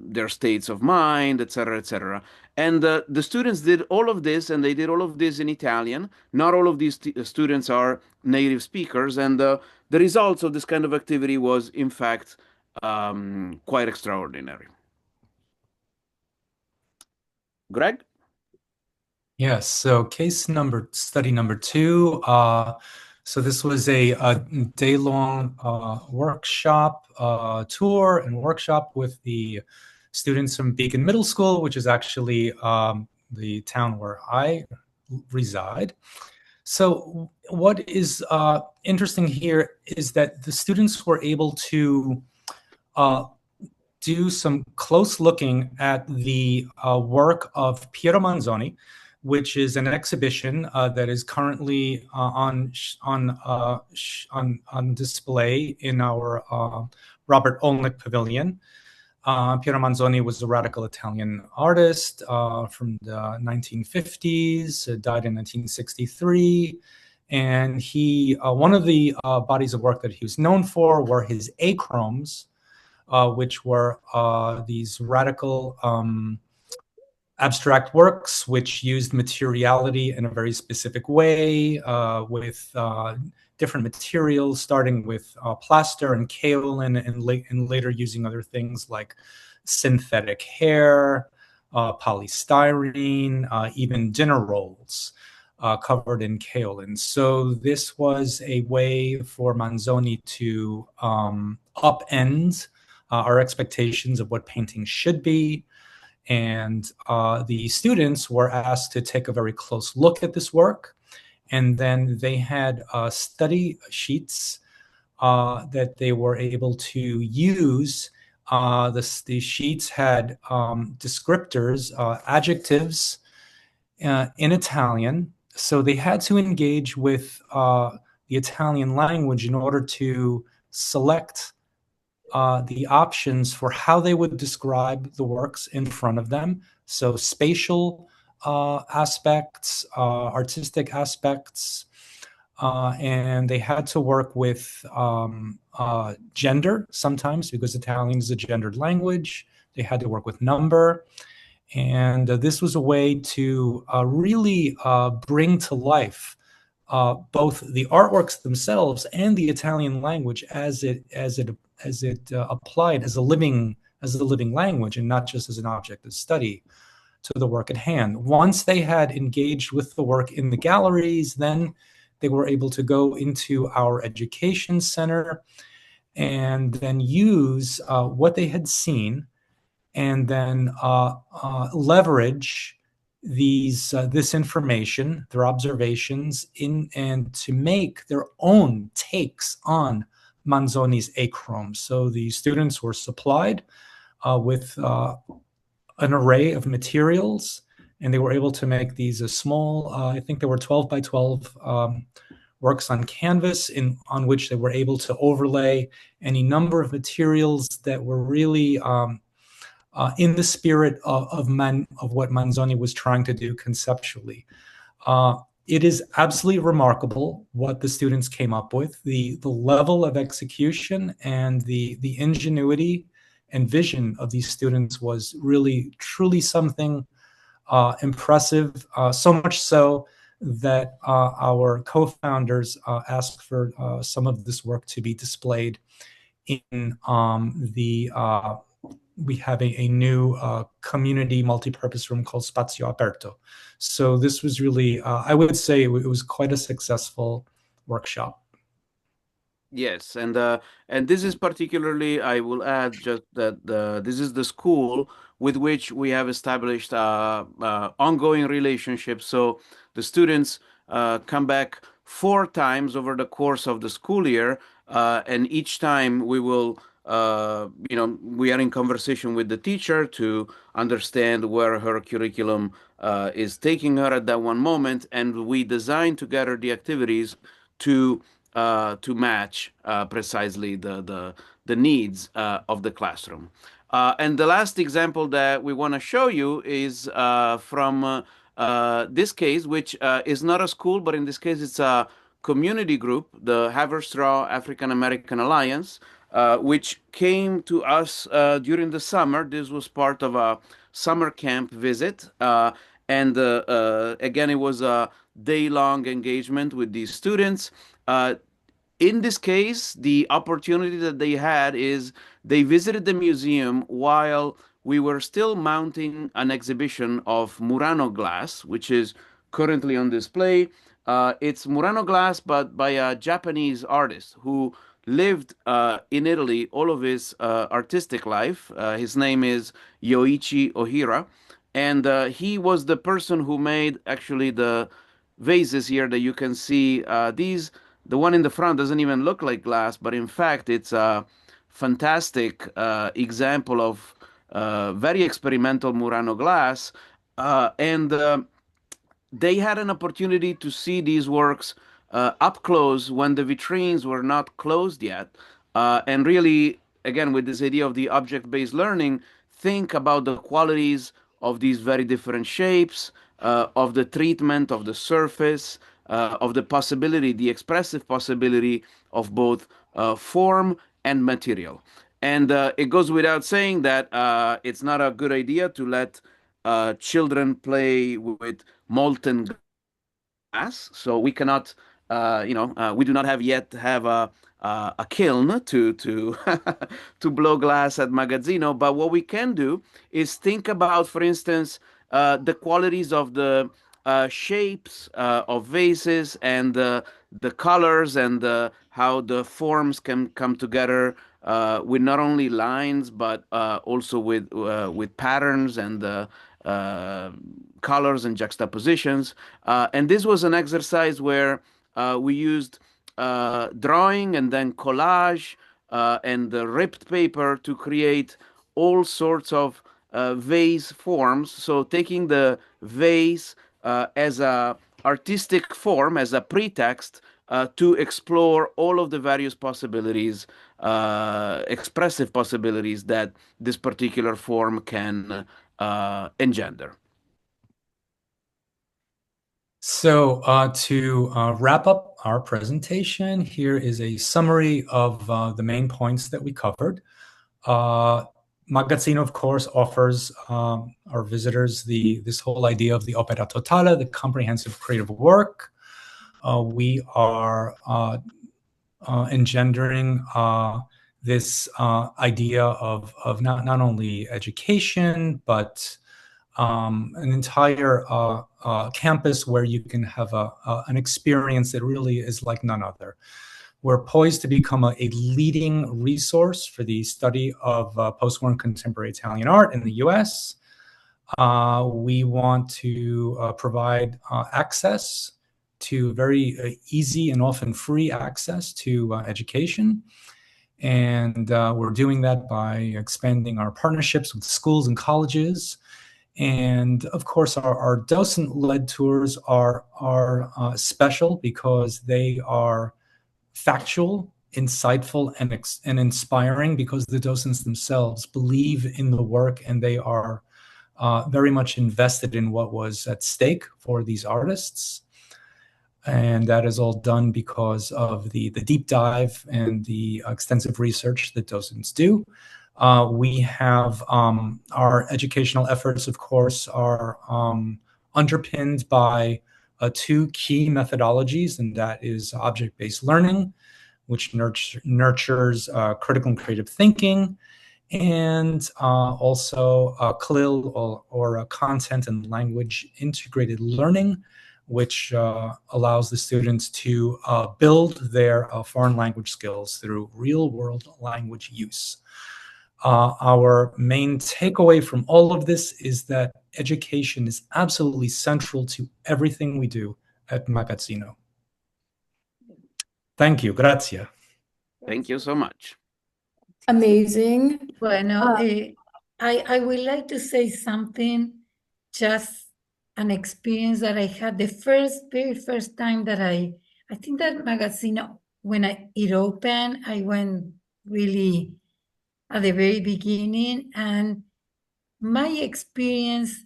their states of mind, etc., etc. And the students did all of this, and they did all of this in Italian. Not all of these students are native speakers, and the results of this kind of activity was, in fact, quite extraordinary. Greg? Yes, so study number 2. So this was a day-long workshop, tour and workshop with the students from Beacon Middle School, which is actually the town where I reside. So what is interesting here is that the students were able to do some close looking at the work of Piero Manzoni, which is an exhibition that is currently on display in our Robert Olnick Pavilion. Piero Manzoni was a radical Italian artist from the 1950s, died in 1963. And he, one of the bodies of work that he was known for were his achromes, which were these radical abstract works which used materiality in a very specific way with different materials, starting with plaster and kaolin, and later using other things like synthetic hair, polystyrene, even dinner rolls covered in kaolin. So this was a way for Manzoni to upend our expectations of what painting should be. And the students were asked to take a very close look at this work. And then they had study sheets that they were able to use. The sheets had descriptors, adjectives in Italian. So they had to engage with the Italian language in order to select the options for how they would describe the works in front of them. So spatial aspects, artistic aspects, and they had to work with gender sometimes because Italian is a gendered language. They had to work with number. And this was a way to really bring to life both the artworks themselves and the Italian language as it applied as a living language and not just as an object of study to the work at hand. Once they had engaged with the work in the galleries, then they were able to go into our education center and then use what they had seen and then leverage this information, their observations, and to make their own takes on Manzoni's achromes. So the students were supplied with an array of materials, and they were able to make these small, I think they were 12 by 12 works on canvas on which they were able to overlay any number of materials that were really in the spirit of what Manzoni was trying to do conceptually. It is absolutely remarkable what the students came up with. The level of execution and the ingenuity and vision of these students was really, truly something impressive, so much so that our co-founders asked for some of this work to be displayed in we have a new community multi-purpose room called Spazio Aperto. So this was really, I would say it was quite a successful workshop. Yes, and this is particularly, I will add just that this is the school with which we have established ongoing relationships. So the students come back 4 times over the course of the school year, and each time we will, we are in conversation with the teacher to understand where her curriculum is taking her at that one moment, and we design together the activities to match precisely the needs of the classroom. And the last example that we want to show you is from this case, which is not a school, but in this case it's a community group, the Haverstraw African American Alliance, which came to us during the summer. This was part of a summer camp visit. And again, it was a day-long engagement with these students. In this case, the opportunity that they had is they visited the museum while we were still mounting an exhibition of Murano glass, which is currently on display. It's Murano glass, but by a Japanese artist who lived in Italy all of his artistic life. His name is Yoichi Ohira, and he was the person who made actually the vases here that you can see. The one in the front doesn't even look like glass, but in fact, it's a fantastic example of very experimental Murano glass. And they had an opportunity to see these works up close when the vitrines were not closed yet. And really, again, with this idea of the object-based learning, think about the qualities of these very different shapes, of the treatment of the surface, of the possibility, the expressive possibility of both form and material. And it goes without saying that it's not a good idea to let children play with molten glass. So we cannot, we do not have a kiln to to blow glass at Magazzino. But what we can do is think about, for instance, the qualities of the shapes of vases and the colors and how the forms can come together with not only lines but also with patterns and colors and juxtapositions. And this was an exercise where we used drawing and then collage and the ripped paper to create all sorts of vase forms. So taking the vase as a artistic form, as a pretext to explore all of the various possibilities, expressive possibilities that this particular form can engender. So to wrap up our presentation, here is a summary of the main points that we covered. Magazzino, of course, offers our visitors this whole idea of the opera totale, the comprehensive creative work. We are engendering this idea of not only education, but an entire campus where you can have an experience that really is like none other. We're poised to become a leading resource for the study of post-war and contemporary Italian art in the US. We want to provide access to very easy and often free access to education. And we're doing that by expanding our partnerships with schools and colleges. And of course, our docent-led tours are special because they are factual, insightful, and inspiring, because the docents themselves believe in the work and they are very much invested in what was at stake for these artists. And that is all done because of the deep dive and the extensive research that docents do. We have our educational efforts, of course, are underpinned by two key methodologies, and that is object-based learning, which nurtures critical and creative thinking, and also CLIL, or content and language integrated learning, which allows the students to build their foreign language skills through real-world language use. Our main takeaway from all of this is that education is absolutely central to everything we do at Magazzino. Thank you. Grazie. Thank you so much. Amazing. Bueno, I would like to say something, just an experience that I had the very first time that I think that Magazzino, when it opened, I went really at the very beginning, and my experience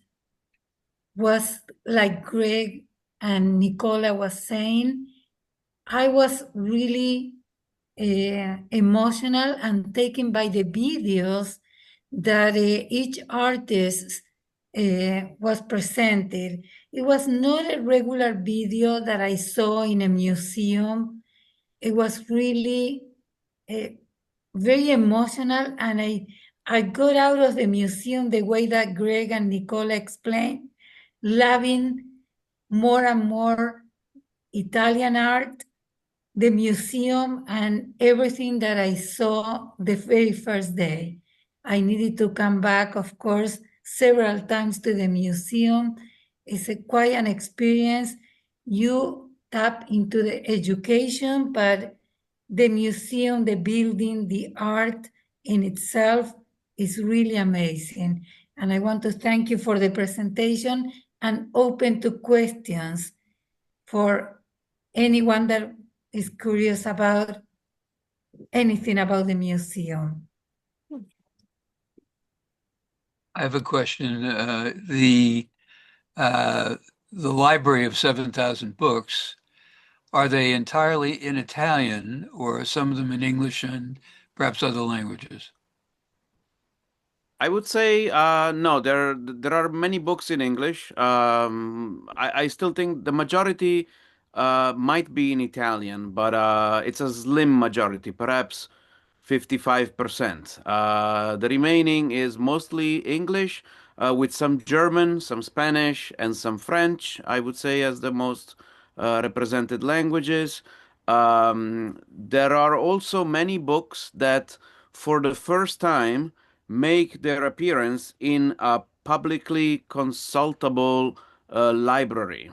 was like Greg and Nicola was saying. I was really emotional and taken by the videos that each artist was presented. It was not a regular video that I saw in a museum. It was really very emotional, and I got out of the museum the way that Greg and Nicola explained, loving more and more Italian art, the museum, and everything that I saw the very first day. I needed to come back, of course, several times to the museum. It's quite an experience. You tap into the education, but the museum, the building, the art in itself is really amazing. And I want to thank you for the presentation, and open to questions for anyone that is curious about anything about the museum. I have a question. The library of 7,000 books, are they entirely in Italian, or are some of them in English and perhaps other languages? I would say no. There are many books in English. I still think the majority might be in Italian, but it's a slim majority, perhaps 55%. The remaining is mostly English, with some German, some Spanish, and some French, I would say, as the most represented languages. There are also many books that, for the first time, make their appearance in a publicly consultable library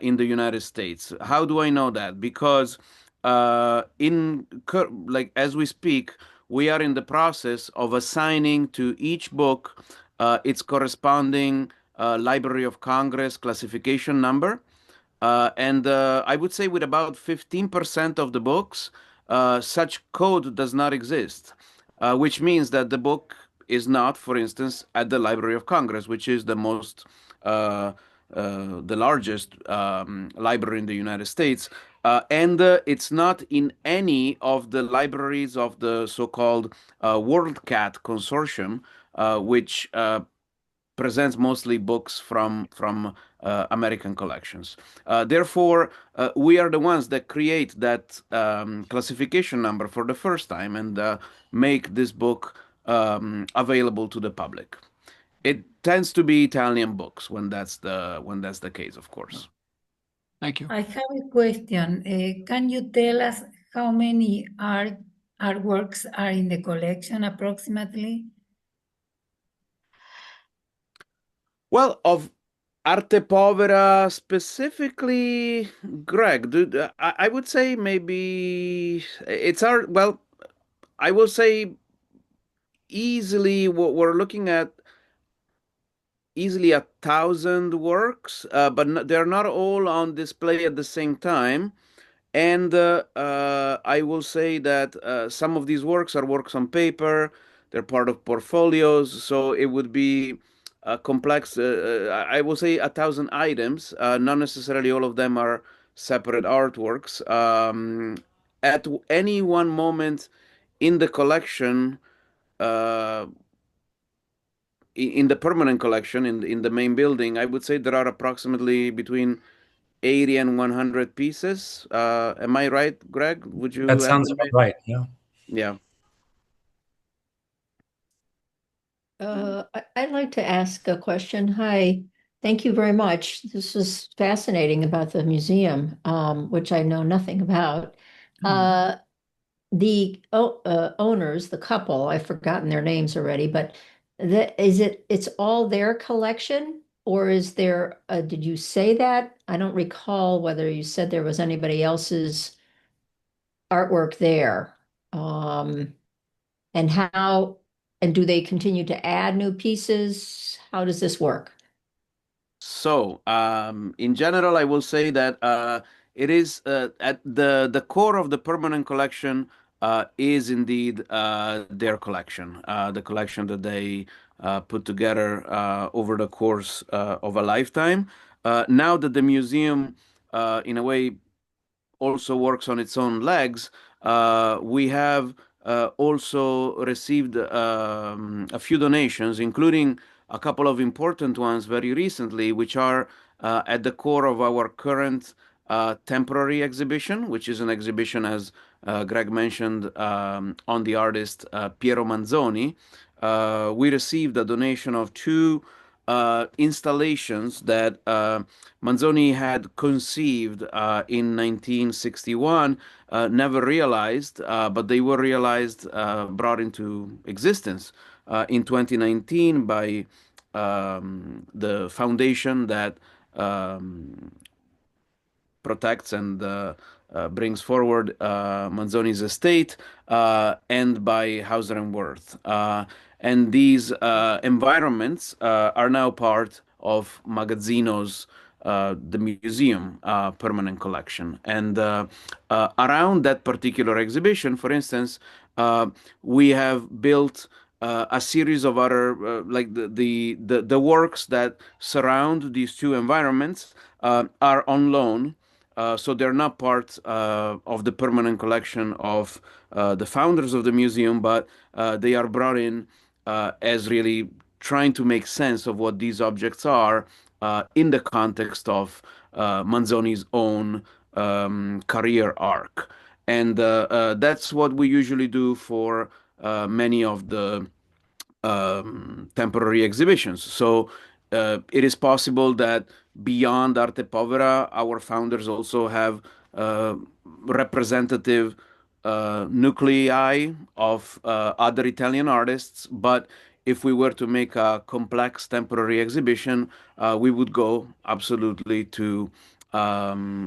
in the United States. How do I know that? Because like as we speak, we are in the process of assigning to each book its corresponding Library of Congress classification number. And I would say with about 15% of the books, such code does not exist, which means that the book is not, for instance, at the Library of Congress, which is the most the largest library in the United States. And it's not in any of the libraries of the so-called WorldCat Consortium, which presents mostly books from American collections. Therefore, we are the ones that create that classification number for the first time and make this book available to the public. It tends to be Italian books when that's the case, of course. Thank you. I have a question. Can you tell us how many artworks are in the collection approximately? Well, of Arte Povera specifically, Greg, I would say maybe it's our, well, I will say easily what we're looking at easily 1,000 works, but they're not all on display at the same time. And I will say that some of these works are works on paper, they're part of portfolios, so it would be complex. I will say 1,000 items, not necessarily all of them are separate artworks. At any one moment in the collection, uh, in the permanent collection in the main building, I would say there are approximately between 80 and 100 pieces. Am I right, Greg? Would you That sounds about estimate? right. Yeah. Yeah. I'd like to ask a question. Hi, thank you very much. This was fascinating about the museum, which I know nothing about. The owners, the couple, I've forgotten their names already, but it's all their collection, or is there, did you say that? I don't recall whether you said there was anybody else's artwork there. And and do they continue to add new pieces? How does this work? So, in general, I will say that it is at the core of the permanent collection is indeed their collection, the collection that they put together over the course of a lifetime. Now that the museum, in a way, also works on its own legs, we have also received a few donations, including a couple of important ones very recently, which are at the core of our current temporary exhibition, which is an exhibition, as Greg mentioned, on the artist Piero Manzoni. We received a donation of two installations that Manzoni had conceived in 1961, never realized, but they were realized, brought into existence in 2019 by the foundation that protects and brings forward Manzoni's estate, and by Hauser and Wirth. And these environments are now part of Magazzino's the museum permanent collection. And around that particular exhibition, for instance, we have built a series of other like the works that surround these two environments are on loan. So they're not part of the permanent collection of the founders of the museum, but they are brought in as really trying to make sense of what these objects are in the context of Manzoni's own career arc. And that's what we usually do for many of the temporary exhibitions. So it is possible that beyond Arte Povera, our founders also have representative nuclei of other Italian artists. But if we were to make a complex temporary exhibition, we would go absolutely to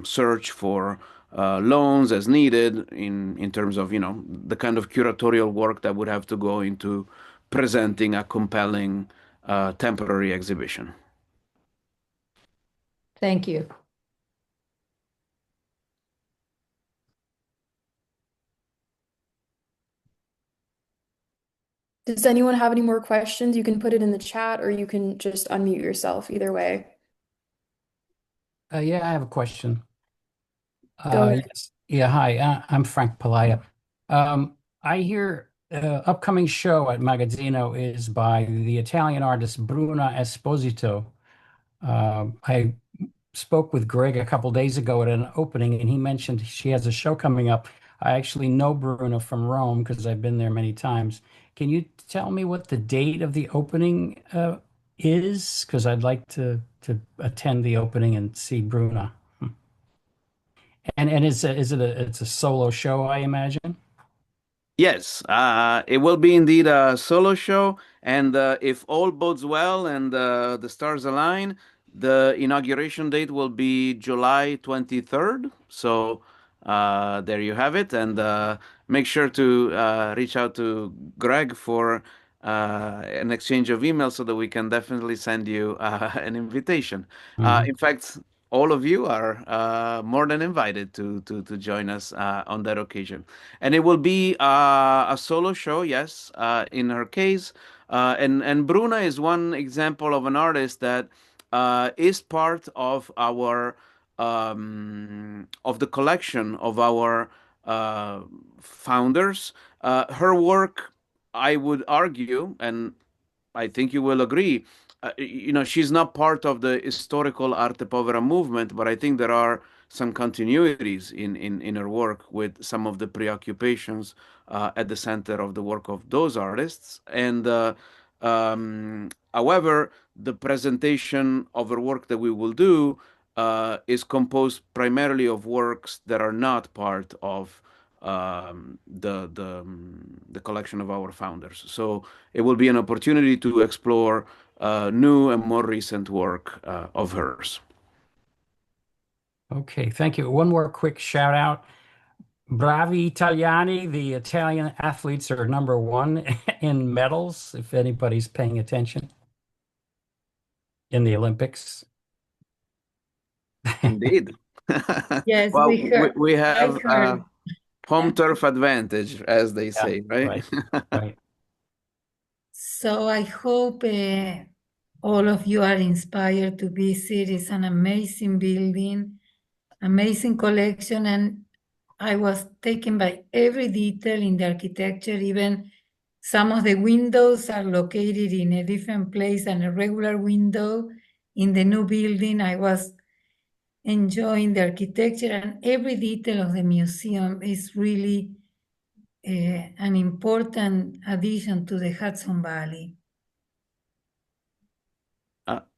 search for loans as needed in terms of, the kind of curatorial work that would have to go into presenting a compelling temporary exhibition. Thank you. Does anyone have any more questions? You can put it in the chat or you can just unmute yourself, either way. Yeah, I have a question. Go ahead. Yes. Yeah, hi. I'm Frank Palaya. I hear upcoming show at Magazzino is by the Italian artist Bruna Esposito. I spoke with Greg a couple days ago at an opening, and he mentioned she has a show coming up. I actually know Bruna from Rome because I've been there many times. Can you tell me what the date of the opening is? Because I'd like to attend the opening and see Bruna. And it's a solo show, I imagine? Yes, it will be indeed a solo show, and if all bodes well and the stars align, the inauguration date will be July 23rd. So there you have it, and make sure to reach out to Greg for an exchange of emails so that we can definitely send you an invitation. In fact, all of you are more than invited to join us on that occasion. And it will be a solo show, yes, in her case. And Bruna is one example of an artist that is part of the collection of our founders. Her work, I would argue, and I think you will agree. She's not part of the historical Arte Povera movement, but I think there are some continuities in her work with some of the preoccupations at the center of the work of those artists. And however, the presentation of her work that we will do is composed primarily of works that are not part of the collection of our founders. So it will be an opportunity to explore new and more recent work of hers. Okay, thank you. One more quick shout out. Bravi Italiani, the Italian athletes are number one in medals, if anybody's paying attention, in the Olympics. Indeed. Yes, Well, we heard. we I have heard. home turf advantage, as they say, right? Right. So I hope all of you are inspired to visit. It's an amazing building, amazing collection, and I was taken by every detail in the architecture. Even some of the windows are located in a different place than a regular window in the new building. I was enjoying the architecture, and every detail of the museum is really an important addition to the Hudson Valley.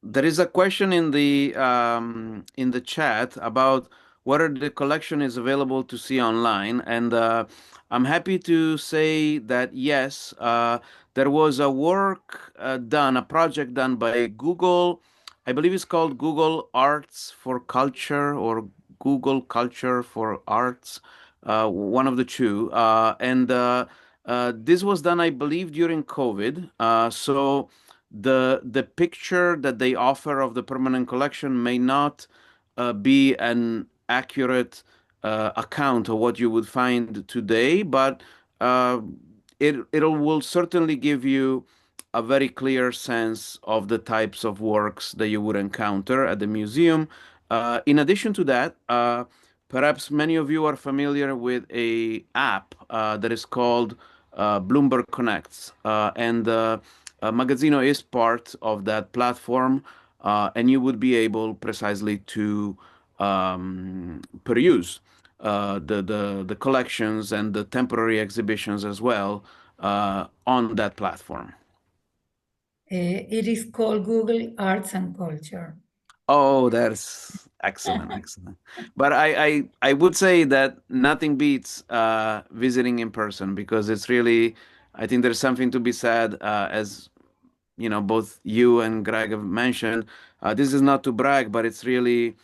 There is a question in the chat about whether the collection is available to see online, and I'm happy to say that yes, there was a work done, a project done by Google. I believe it's called Google Arts for Culture or Google Culture for Arts, one of the two, and this was done, I believe, during COVID. So the picture that they offer of the permanent collection may not be an accurate account of what you would find today, but uh, it will certainly give you a very clear sense of the types of works that you would encounter at the museum. In addition to that, perhaps many of you are familiar with a app that is called Bloomberg Connects, and Magazzino is part of that platform, and you would be able precisely to peruse the collections and the temporary exhibitions as well on that platform. It is called Google Arts and Culture. Oh, that's excellent, excellent. But I would say that nothing beats visiting in person because it's really, I think there's something to be said, as both you and Greg have mentioned. This is not to brag, but it's really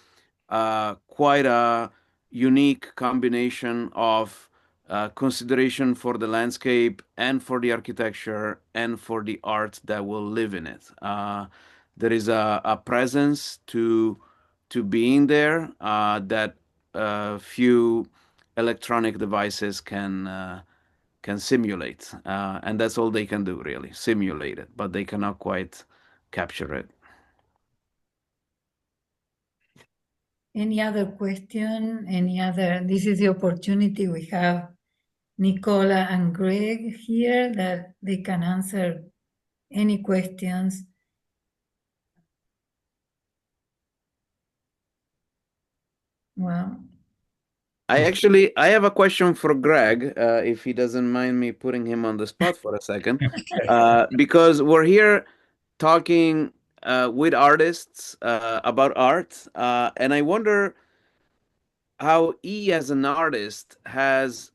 quite a unique combination of consideration for the landscape and for the architecture and for the art that will live in it. There is a presence to being there that few electronic devices can simulate, and that's all they can do, really, simulate it, but they cannot quite capture it. Any other question? This is the opportunity. We have Nicola and Greg here that they can answer any questions. Well, I have a question for Greg, if he doesn't mind me putting him on the spot for a second, because we're here talking with artists about art, and I wonder how he, as an artist, has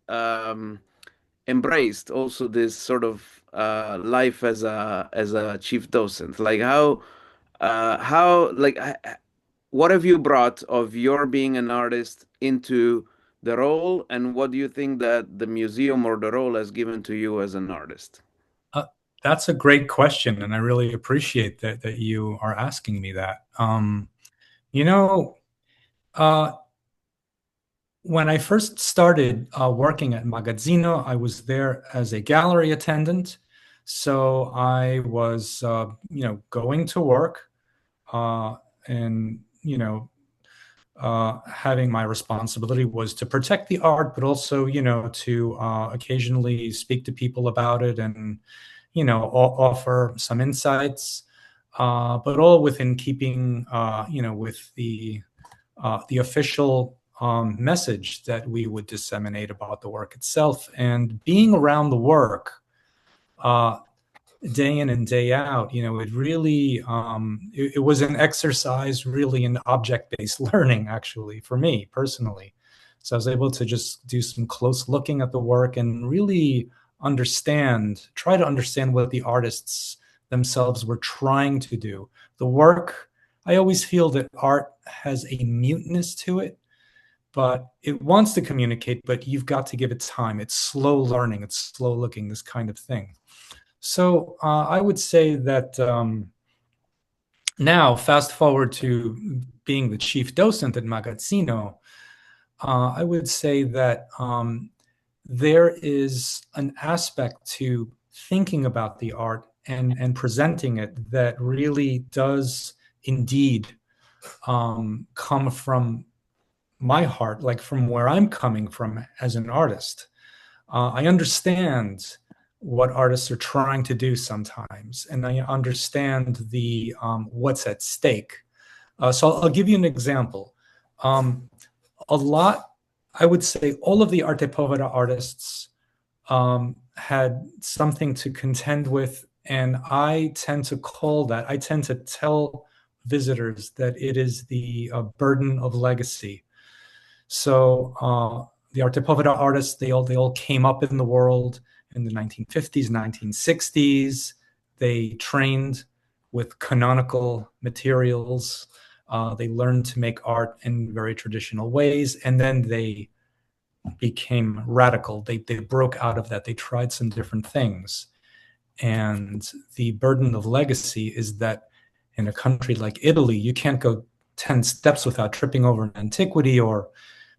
embraced also this sort of life as a chief docent. Like what have you brought of your being an artist into the role, and what do you think that the museum or the role has given to you as an artist? That's a great question, and I really appreciate that you are asking me that. You know, when I first started working at Magazzino, I was there as a gallery attendant. So I was, going to work and, having my responsibility was to protect the art, but also, to occasionally speak to people about it and, offer some insights, but all within keeping, with the official message that we would disseminate about the work itself. And being around the work day in and day out, it really, it was an exercise really in object-based learning, actually, for me personally. So I was able to just do some close looking at the work and really try to understand what the artists themselves were trying to do. The work, I always feel that art has a muteness to it, but it wants to communicate, but you've got to give it time. It's slow learning, it's slow looking, this kind of thing. So I would say that now, fast forward to being the chief docent at Magazzino, I would say that there is an aspect to thinking about the art and presenting it that really does indeed come from my heart, like from where I'm coming from as an artist. I understand what artists are trying to do sometimes, and I understand the what's at stake. So I'll give you an example. I would say all of the Arte Povera artists had something to contend with, and I tend to tell visitors that it is the burden of legacy. So the Arte Povera artists, they all came up in the world in the 1950s, 1960s. They trained with canonical materials. They learned to make art in very traditional ways, and then they became radical. They broke out of that. They tried some different things. And the burden of legacy is that in a country like Italy, you can't go 10 steps without tripping over an antiquity, or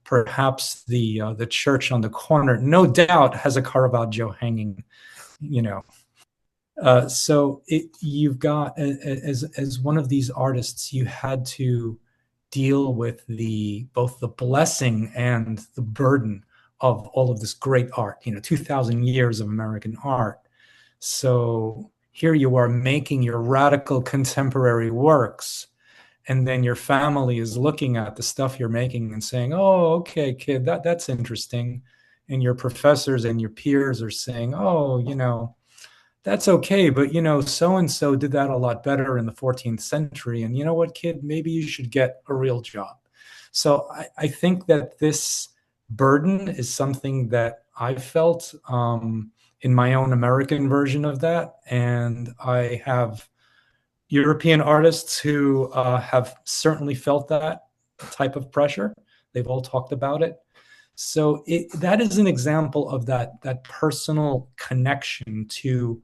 perhaps the church on the corner, no doubt, has a Caravaggio hanging, So you've got, as one of these artists, you had to deal with both the blessing and the burden of all of this great art, 2,000 years of American art. So here you are making your radical contemporary works, and then your family is looking at the stuff you're making and saying, "Oh, okay, kid, that's interesting." And your professors and your peers are saying, "Oh, that's okay, but so-and-so did that a lot better in the 14th century. And you know what, kid, maybe you should get a real job." So I think that this burden is something that I felt in my own American version of that. And I have European artists who have certainly felt that type of pressure. They've all talked about it. So that is an example of that personal connection to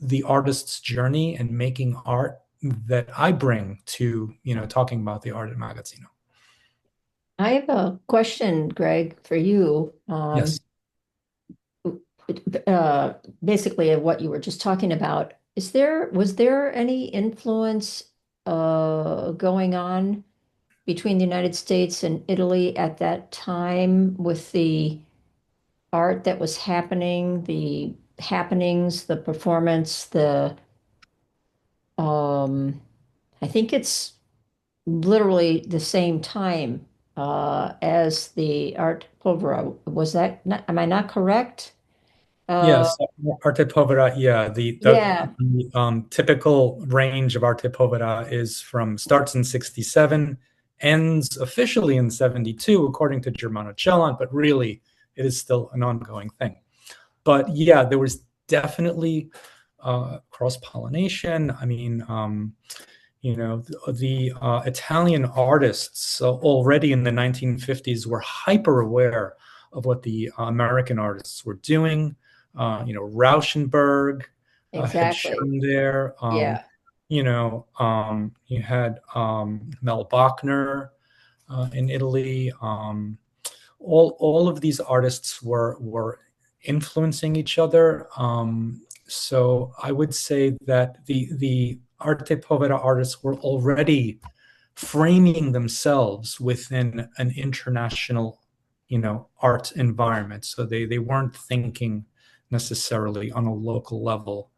the artist's journey and making art that I bring to, talking about the art at Magazzino. I have a question, Greg, for you. Yes. basically of what you were just talking about, was there any influence going on between the United States and Italy at that time with the art that was happening, the happenings, the performance, I think it's literally the same time as the Art Povera. Was that not, am I not correct? Yes, Arte Povera, yeah, Yeah, the typical range of Arte Povera starts in 67, ends officially in 72, according to Germano Cellant, but really it is still an ongoing thing. But yeah, there was definitely cross-pollination. I mean, the Italian artists already in the 1950s were hyper aware of what the American artists were doing. Rauschenberg had exactly. shown there. Yeah. You had Mel Bachner in Italy. All of these artists were influencing each other. So I would say that the Arte Povera artists were already framing themselves within an international, art environment. So they weren't thinking necessarily on a local level.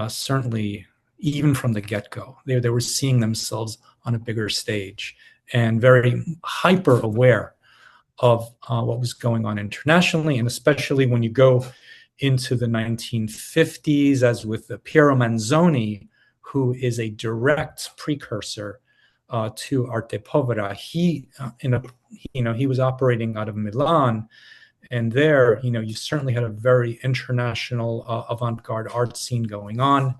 Certainly, even from the get-go, they were seeing themselves on a bigger stage and very hyper aware of what was going on internationally, and especially when you go into the 1950s, as with Piero Manzoni, who is a direct precursor to Arte Povera. He was operating out of Milan, and there, you certainly had a very international avant-garde art scene going on,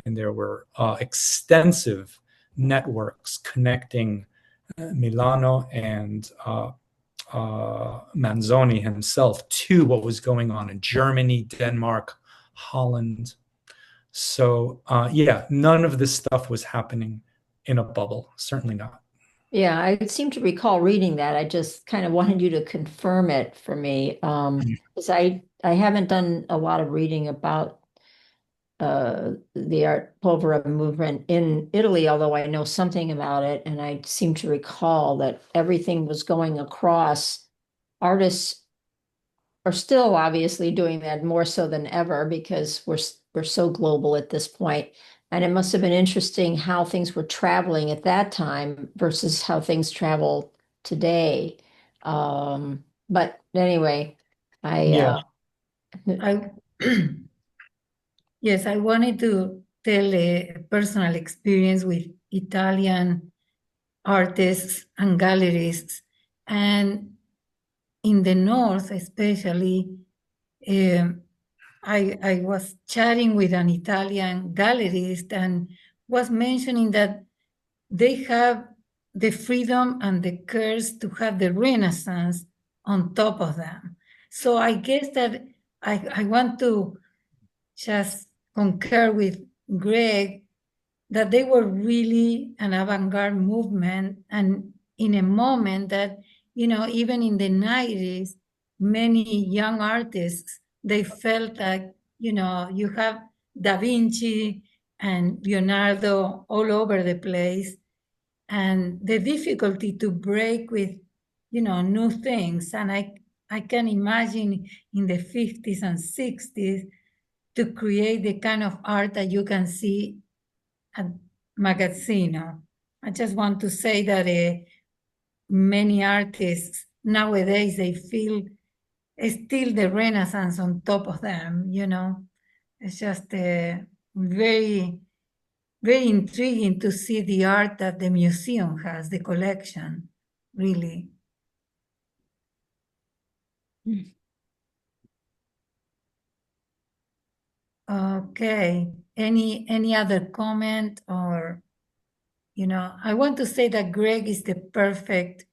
and there were extensive networks connecting Milano and Manzoni himself to what was going on in Germany, Denmark, Holland. So yeah, none of this stuff was happening in a bubble. Certainly not. Yeah, I seem to recall reading that. I just kind of wanted you to confirm it for me. Because I haven't done a lot of reading about the Art Povera movement in Italy, although I know something about it, and I seem to recall that everything was going across. Artists are still obviously doing that more so than ever because we're so global at this point. And it must have been interesting how things were traveling at that time versus how things travel today. But anyway, Yeah. I yes, I wanted to tell a personal experience with Italian artists and galleries. And in the north, especially, I was chatting with an Italian gallerist and was mentioning that they have the freedom and the curse to have the Renaissance on top of them. So I guess that I want to just concur with Greg that they were really an avant-garde movement, and in a moment that, even in the 90s, many young artists, they felt like, you have Da Vinci and Leonardo all over the place, and the difficulty to break with, new things. And I can imagine in the 50s and 60s to create the kind of art that you can see at Magazzino. I just want to say that many artists nowadays, they feel still the Renaissance on top of them, It's just very, very intriguing to see the art that the museum has, the collection, really. Okay. Any other comment? Or, I want to say that Greg is the perfect,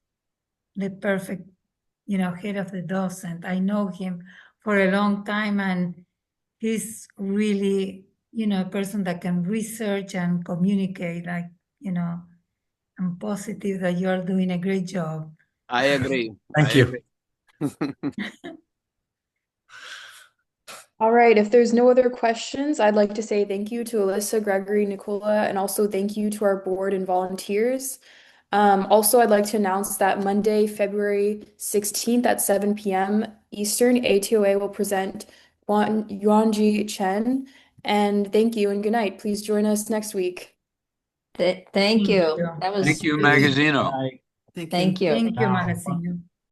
head of the docent. I know him for a long time, and he's really, a person that can research and communicate. Like, I'm positive that you're doing a great job. I agree. Thank I you. agree. All right, if there's no other questions, I'd like to say thank you to Alyssa, Gregory, Nicola, and also thank you to our board and volunteers. Also, I'd like to announce that Monday, February 16th at 7 p.m. Eastern, ATOA will present Yuanji Chen. And thank you and good night. Please join us next week. Thank Thank you. you. That Thank was, you, Magazzino. Right. thank you. Thank you, Now. Magazzino.